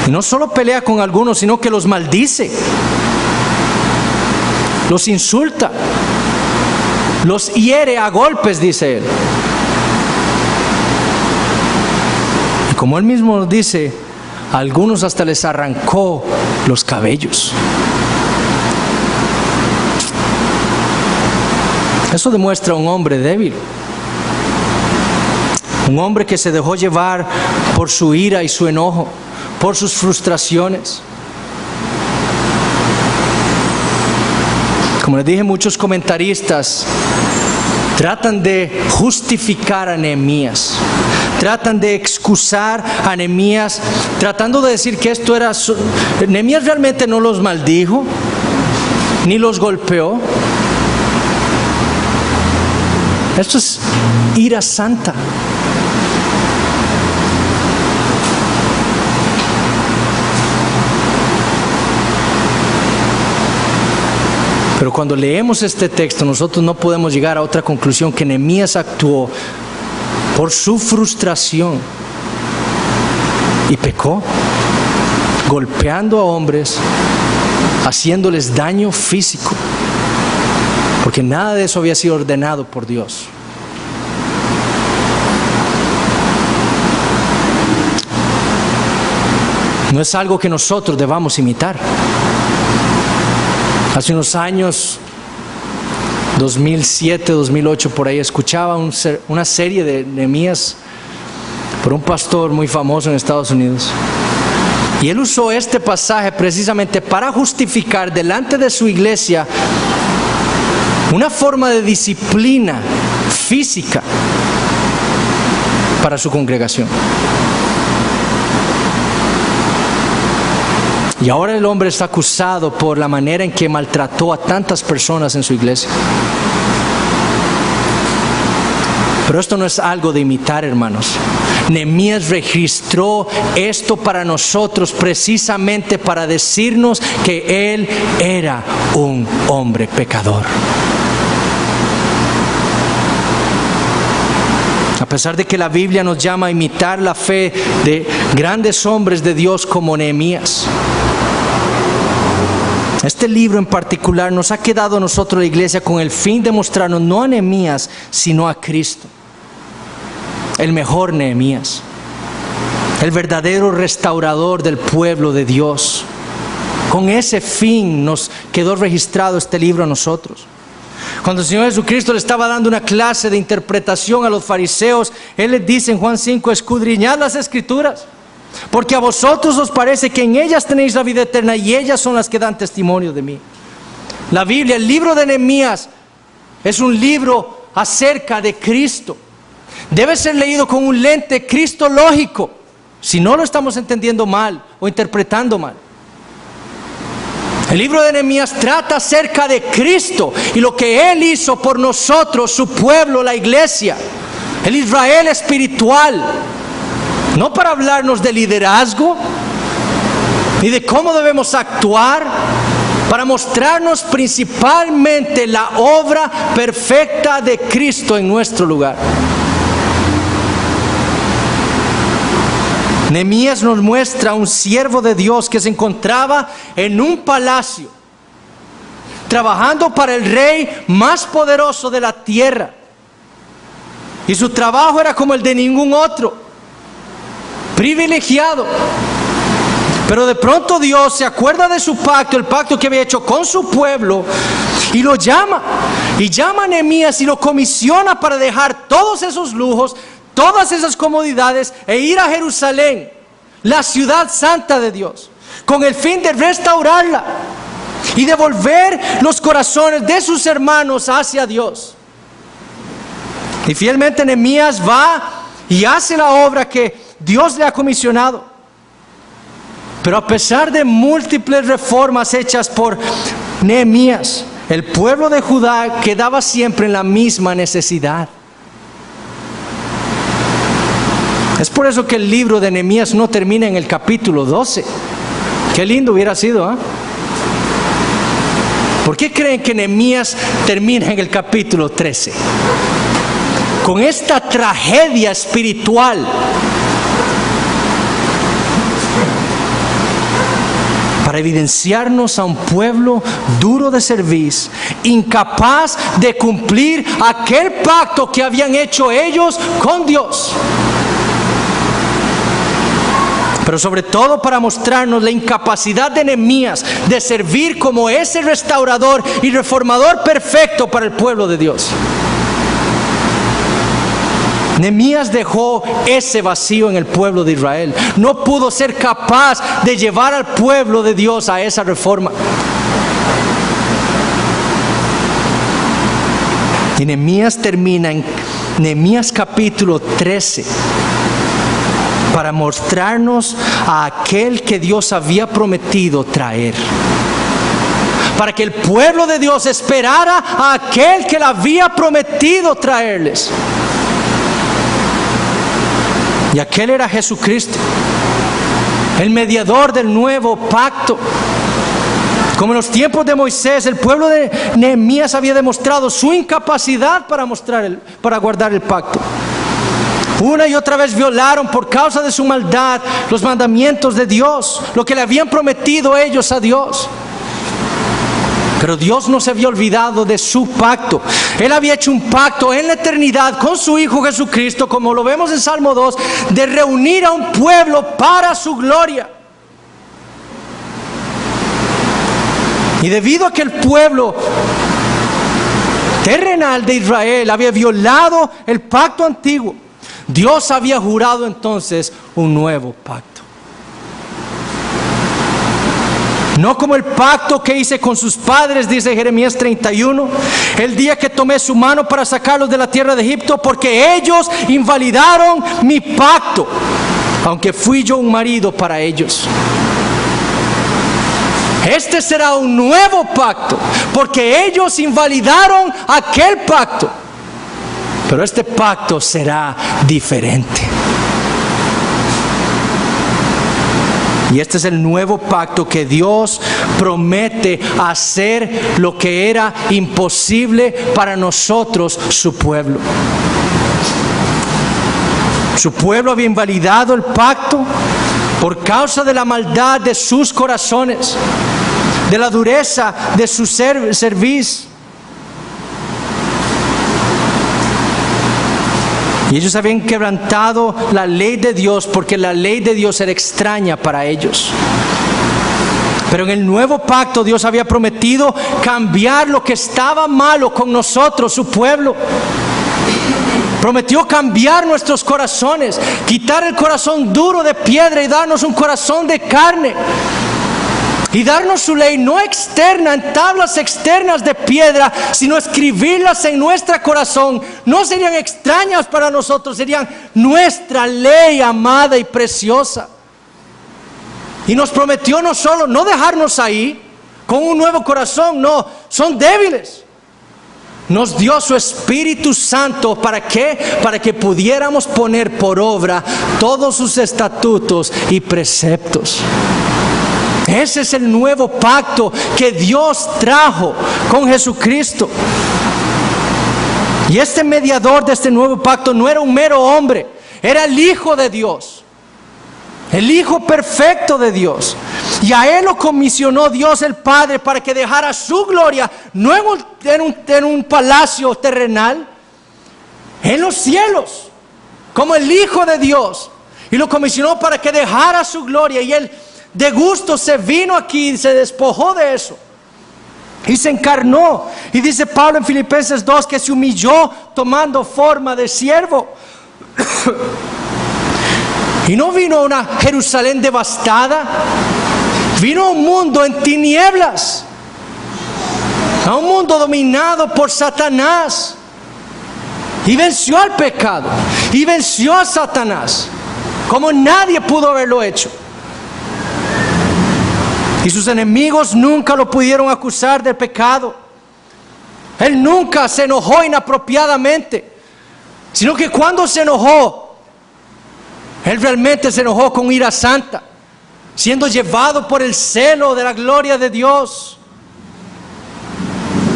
Speaker 1: Y no solo pelea con algunos, sino que los maldice, los insulta, los hiere a golpes, dice él. Y como él mismo nos dice, a algunos hasta les arrancó los cabellos. Eso demuestra un hombre débil, un hombre que se dejó llevar por su ira y su enojo, por sus frustraciones. Como les dije, muchos comentaristas tratan de justificar a Nehemías, tratan de excusar a Nehemías, tratando de decir que esto era... Nehemías realmente no los maldijo, ni los golpeó. Esto es ira santa. Pero cuando leemos este texto, nosotros no podemos llegar a otra conclusión que Nehemías actuó por su frustración y pecó, golpeando a hombres, haciéndoles daño físico, porque nada de eso había sido ordenado por Dios. No es algo que nosotros debamos imitar. Hace unos años, 2007, 2008, por ahí, escuchaba una serie de Nehemías por un pastor muy famoso en Estados Unidos. Y él usó este pasaje precisamente para justificar delante de su iglesia una forma de disciplina física para su congregación. Y ahora el hombre está acusado por la manera en que maltrató a tantas personas en su iglesia. Pero esto no es algo de imitar, hermanos. Nehemías registró esto para nosotros precisamente para decirnos que él era un hombre pecador. A pesar de que la Biblia nos llama a imitar la fe de grandes hombres de Dios como Nehemías, este libro en particular nos ha quedado a nosotros, la iglesia, con el fin de mostrarnos no a Nehemías, sino a Cristo, el mejor Nehemías, el verdadero restaurador del pueblo de Dios, Con ese fin nos quedó registrado este libro a nosotros. Cuando el Señor Jesucristo le estaba dando una clase de interpretación a los fariseos, Él les dice en Juan 5, escudriñad las Escrituras, porque a vosotros os parece que en ellas tenéis la vida eterna y ellas son las que dan testimonio de mí. La Biblia, el libro de Nehemías, es un libro acerca de Cristo. Debe ser leído con un lente cristológico, si no lo estamos entendiendo mal o interpretando mal. El libro de Nehemías trata acerca de Cristo y lo que Él hizo por nosotros, su pueblo, la iglesia, el Israel espiritual. No para hablarnos de liderazgo ni de cómo debemos actuar, para mostrarnos principalmente la obra perfecta de Cristo en nuestro lugar. Nehemías nos muestra a un siervo de Dios que se encontraba en un palacio, trabajando para el rey más poderoso de la tierra. Y su trabajo era como el de ningún otro, privilegiado. Pero de pronto Dios se acuerda de su pacto, el pacto que había hecho con su pueblo, y lo llama. Y llama a Nehemías y lo comisiona para dejar todos esos lujos, todas esas comodidades e ir a Jerusalén, la ciudad santa de Dios, con el fin de restaurarla y devolver los corazones de sus hermanos hacia Dios. Y fielmente Nehemías va y hace la obra que Dios le ha comisionado. Pero a pesar de múltiples reformas hechas por Nehemías, el pueblo de Judá quedaba siempre en la misma necesidad. Es por eso que el libro de Nehemías no termina en el capítulo 12. Qué lindo hubiera sido, ¿eh? ¿Por qué creen que Nehemías termina en el capítulo 13? Con esta tragedia espiritual. Para evidenciarnos a un pueblo duro de servir, incapaz de cumplir aquel pacto que habían hecho ellos con Dios. Pero sobre todo para mostrarnos la incapacidad de Nehemías de servir como ese restaurador y reformador perfecto para el pueblo de Dios. Nehemías dejó ese vacío en el pueblo de Israel. No pudo ser capaz de llevar al pueblo de Dios a esa reforma. Y Nehemías termina en Nehemías capítulo 13 para mostrarnos a aquel que Dios había prometido traer. Para que el pueblo de Dios esperara a aquel que le había prometido traerles. Y aquel era Jesucristo, el mediador del nuevo pacto. Como en los tiempos de Moisés, el pueblo de Nehemías había demostrado su incapacidad para guardar el pacto. Una y otra vez violaron por causa de su maldad los mandamientos de Dios, lo que le habían prometido ellos a Dios. Pero Dios no se había olvidado de su pacto. Él había hecho un pacto en la eternidad con su Hijo Jesucristo, como lo vemos en Salmo 2, de reunir a un pueblo para su gloria. Y debido a que el pueblo terrenal de Israel había violado el pacto antiguo, Dios había jurado entonces un nuevo pacto. No como el pacto que hice con sus padres, dice Jeremías 31, el día que tomé su mano para sacarlos de la tierra de Egipto, porque ellos invalidaron mi pacto, aunque fui yo un marido para ellos. Este será un nuevo pacto, porque ellos invalidaron aquel pacto, pero este pacto será diferente. Y este es el nuevo pacto que Dios promete hacer lo que era imposible para nosotros, su pueblo. Su pueblo había invalidado el pacto por causa de la maldad de sus corazones, de la dureza de su servicio. Y ellos habían quebrantado la ley de Dios porque la ley de Dios era extraña para ellos. Pero en el nuevo pacto Dios había prometido cambiar lo que estaba malo con nosotros, su pueblo. Prometió cambiar nuestros corazones, quitar el corazón duro de piedra y darnos un corazón de carne. Y darnos su ley no externa, en tablas externas de piedra, sino escribirlas en nuestro corazón. No serían extrañas para nosotros, serían nuestra ley amada y preciosa. Y nos prometió no solo no dejarnos ahí con un nuevo corazón, no, son débiles. Nos dio su Espíritu Santo, ¿para qué? Para que pudiéramos poner por obra todos sus estatutos y preceptos. Ese es el nuevo pacto que Dios trajo con Jesucristo. Y este mediador de este nuevo pacto no era un mero hombre, era el Hijo de Dios, el Hijo perfecto de Dios. Y a Él lo comisionó Dios el Padre para que dejara su gloria, no en un palacio terrenal, en los cielos, como el Hijo de Dios. Y lo comisionó para que dejara su gloria. Y Él de gusto se vino aquí y se despojó de eso. Y se encarnó. Y dice Pablo en Filipenses 2 que se humilló tomando forma de siervo. Y no vino a una Jerusalén devastada. Vino a un mundo en tinieblas. A un mundo dominado por Satanás. Y venció al pecado. Y venció a Satanás. Como nadie pudo haberlo hecho. Y sus enemigos nunca lo pudieron acusar del pecado. Él nunca se enojó inapropiadamente, sino que cuando se enojó, Él realmente se enojó con ira santa, siendo llevado por el celo de la gloria de Dios.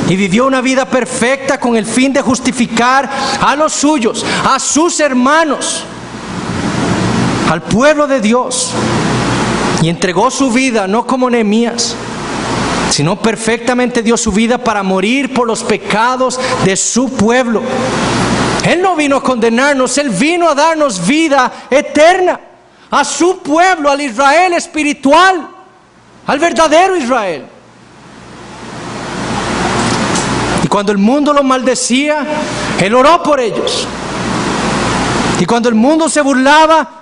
Speaker 1: Y vivió una vida perfecta con el fin de justificar a los suyos, a sus hermanos, al pueblo de Dios. Y entregó su vida, no como Nehemías, sino perfectamente dio su vida para morir por los pecados de su pueblo. Él no vino a condenarnos, Él vino a darnos vida eterna, a su pueblo, al Israel espiritual, al verdadero Israel. Y cuando el mundo lo maldecía, Él oró por ellos. Y cuando el mundo se burlaba,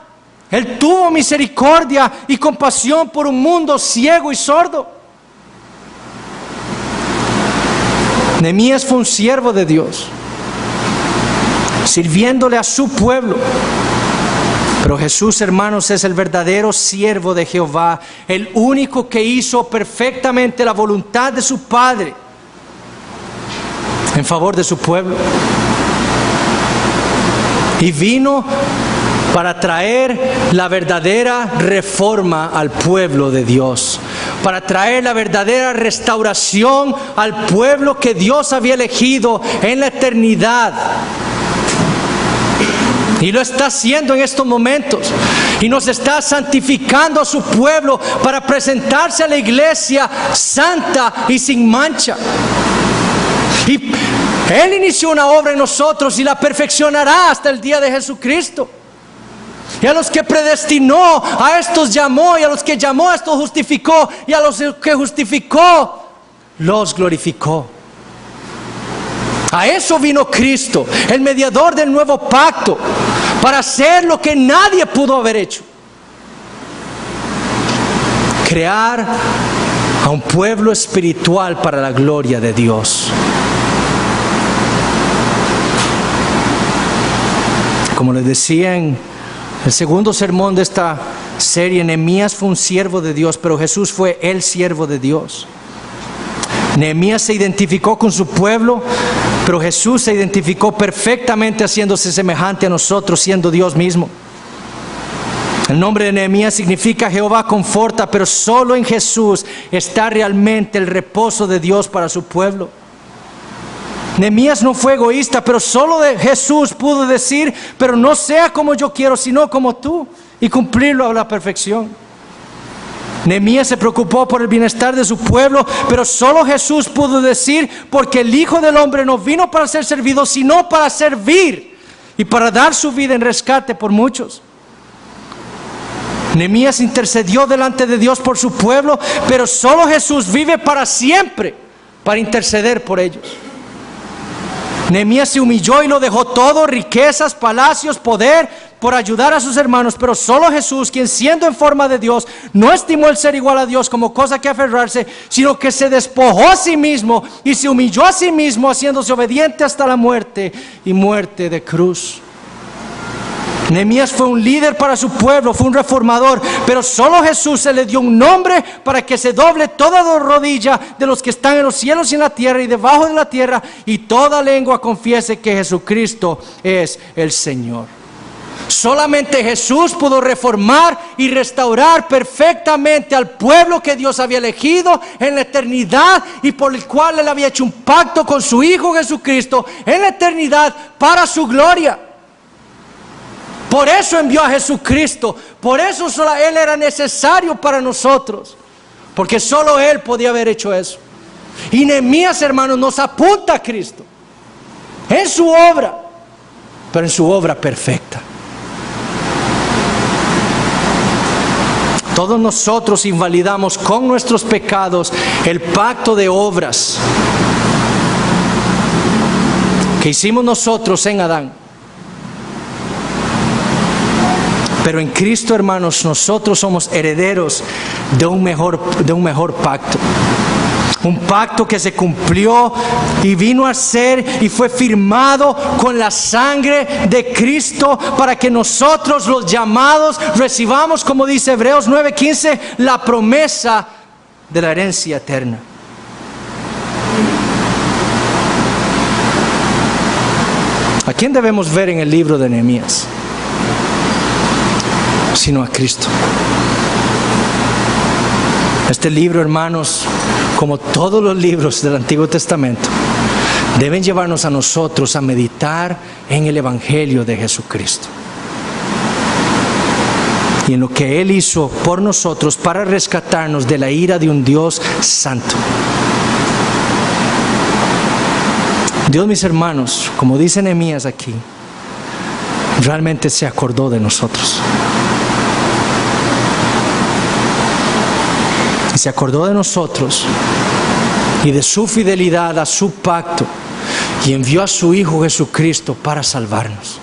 Speaker 1: Él tuvo misericordia y compasión por un mundo ciego y sordo. Nehemías fue un siervo de Dios, sirviéndole a su pueblo. Pero Jesús, hermanos, es el verdadero siervo de Jehová, el único que hizo perfectamente la voluntad de su Padre en favor de su pueblo. Y vino para traer la verdadera reforma al pueblo de Dios, para traer la verdadera restauración al pueblo que Dios había elegido en la eternidad. Y lo está haciendo en estos momentos. Y nos está santificando a su pueblo para presentarse a la iglesia santa y sin mancha. Y Él inició una obra en nosotros y la perfeccionará hasta el día de Jesucristo. Y a los que predestinó, a estos llamó, y a los que llamó, a estos justificó, y a los que justificó, los glorificó. A eso vino Cristo, el mediador del nuevo pacto, para hacer lo que nadie pudo haber hecho: crear a un pueblo espiritual para la gloria de Dios. Como les decía en el segundo sermón de esta serie, Nehemías fue un siervo de Dios, pero Jesús fue el siervo de Dios. Nehemías se identificó con su pueblo, pero Jesús se identificó perfectamente haciéndose semejante a nosotros, siendo Dios mismo. El nombre de Nehemías significa Jehová conforta, pero solo en Jesús está realmente el reposo de Dios para su pueblo. Nehemías no fue egoísta, pero solo de Jesús pudo decir: pero no sea como yo quiero, sino como tú, y cumplirlo a la perfección. Nehemías se preocupó por el bienestar de su pueblo, pero solo Jesús pudo decir: porque el Hijo del Hombre no vino para ser servido, sino para servir y para dar su vida en rescate por muchos. Nehemías intercedió delante de Dios por su pueblo, pero solo Jesús vive para siempre para interceder por ellos. Nehemías se humilló y lo dejó todo, riquezas, palacios, poder, por ayudar a sus hermanos, pero solo Jesús, quien siendo en forma de Dios, no estimó el ser igual a Dios como cosa que aferrarse, sino que se despojó a sí mismo y se humilló a sí mismo, haciéndose obediente hasta la muerte y muerte de cruz. Nehemías fue un líder para su pueblo, fue un reformador, pero solo Jesús se le dio un nombre para que se doble toda rodilla de los que están en los cielos y en la tierra y debajo de la tierra, y toda lengua confiese que Jesucristo es el Señor. Solamente Jesús pudo reformar y restaurar perfectamente al pueblo que Dios había elegido en la eternidad y por el cual Él había hecho un pacto con su Hijo Jesucristo en la eternidad para su gloria. Por eso envió a Jesucristo, por eso solo Él era necesario para nosotros, porque solo Él podía haber hecho eso. Y Nehemías, hermanos, nos apunta a Cristo en su obra, pero en su obra perfecta. Todos nosotros invalidamos con nuestros pecados el pacto de obras que hicimos nosotros en Adán. Pero en Cristo, hermanos, nosotros somos herederos de un mejor pacto. Un pacto que se cumplió y vino a ser y fue firmado con la sangre de Cristo para que nosotros, los llamados, recibamos, como dice Hebreos 9:15, la promesa de la herencia eterna. ¿A quién debemos ver en el libro de Nehemías? Sino a Cristo. Este libro, hermanos, como todos los libros del Antiguo Testamento, deben llevarnos a nosotros a meditar en el Evangelio de Jesucristo y en lo que Él hizo por nosotros para rescatarnos de la ira de un Dios santo. Dios, mis hermanos, como dice Nehemías aquí, realmente se acordó de nosotros. Y se acordó de nosotros y de su fidelidad a su pacto y envió a su Hijo Jesucristo para salvarnos.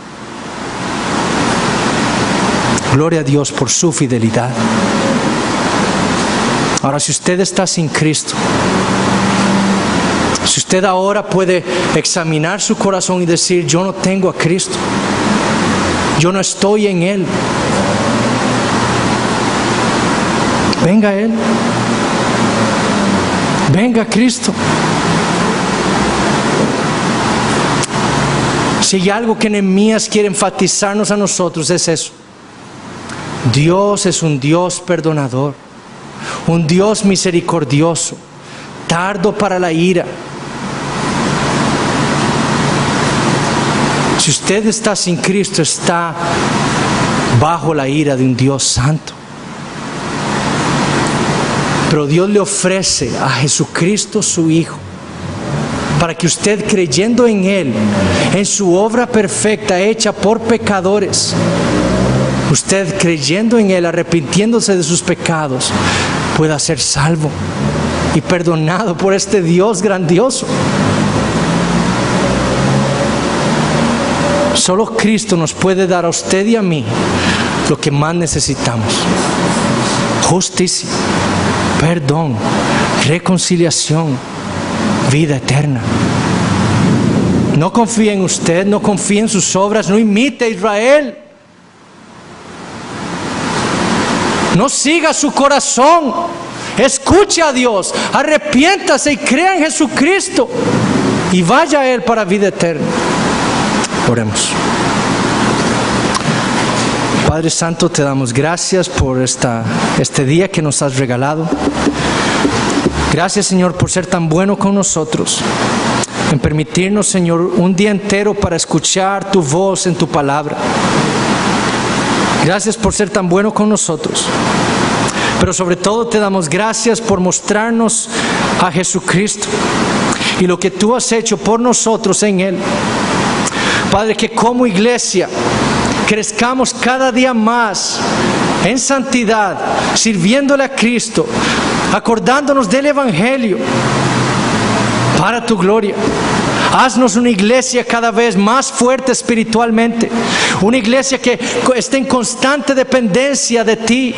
Speaker 1: Gloria a Dios por su fidelidad. Ahora, si usted está sin Cristo, si usted ahora puede examinar su corazón y decir: yo no tengo a Cristo, yo no estoy en Él, venga a Él. Venga Cristo. Si hay algo que Nehemías quiere enfatizarnos a nosotros, es eso. Dios es un Dios perdonador, un Dios misericordioso, tardo para la ira. Si usted está sin Cristo, está bajo la ira de un Dios santo. Pero Dios le ofrece a Jesucristo su Hijo para que usted, creyendo en Él, en su obra perfecta hecha por pecadores, usted creyendo en Él, arrepintiéndose de sus pecados, pueda ser salvo y perdonado por este Dios grandioso. Solo Cristo nos puede dar a usted y a mí lo que más necesitamos: justicia, perdón, reconciliación, vida eterna. No confíe en usted, no confíe en sus obras, no imite a Israel. No siga su corazón, escuche a Dios, arrepiéntase y crea en Jesucristo y vaya a Él para vida eterna. Oremos. Padre Santo, te damos gracias por este día que nos has regalado. Gracias, Señor, por ser tan bueno con nosotros, en permitirnos, Señor, un día entero para escuchar tu voz en tu palabra. Gracias por ser tan bueno con nosotros. Pero sobre todo te damos gracias por mostrarnos a Jesucristo y lo que tú has hecho por nosotros en Él. Padre, que como iglesia crezcamos cada día más en santidad, sirviéndole a Cristo, acordándonos del Evangelio para tu gloria. Haznos una iglesia cada vez más fuerte espiritualmente, una iglesia que esté en constante dependencia de ti.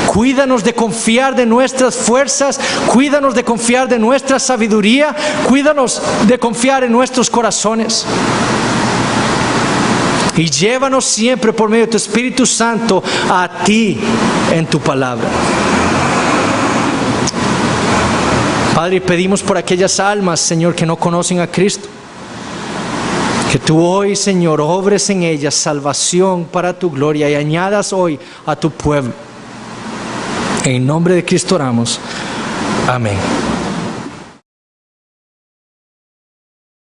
Speaker 1: Cuídanos de confiar de nuestras fuerzas, cuídanos de confiar de nuestra sabiduría, cuídanos de confiar en nuestros corazones. Y llévanos siempre por medio de tu Espíritu Santo a ti en tu palabra. Padre, pedimos por aquellas almas, Señor, que no conocen a Cristo. Que tú hoy, Señor, obres en ellas salvación para tu gloria y añadas hoy a tu pueblo. En nombre de Cristo oramos. Amén.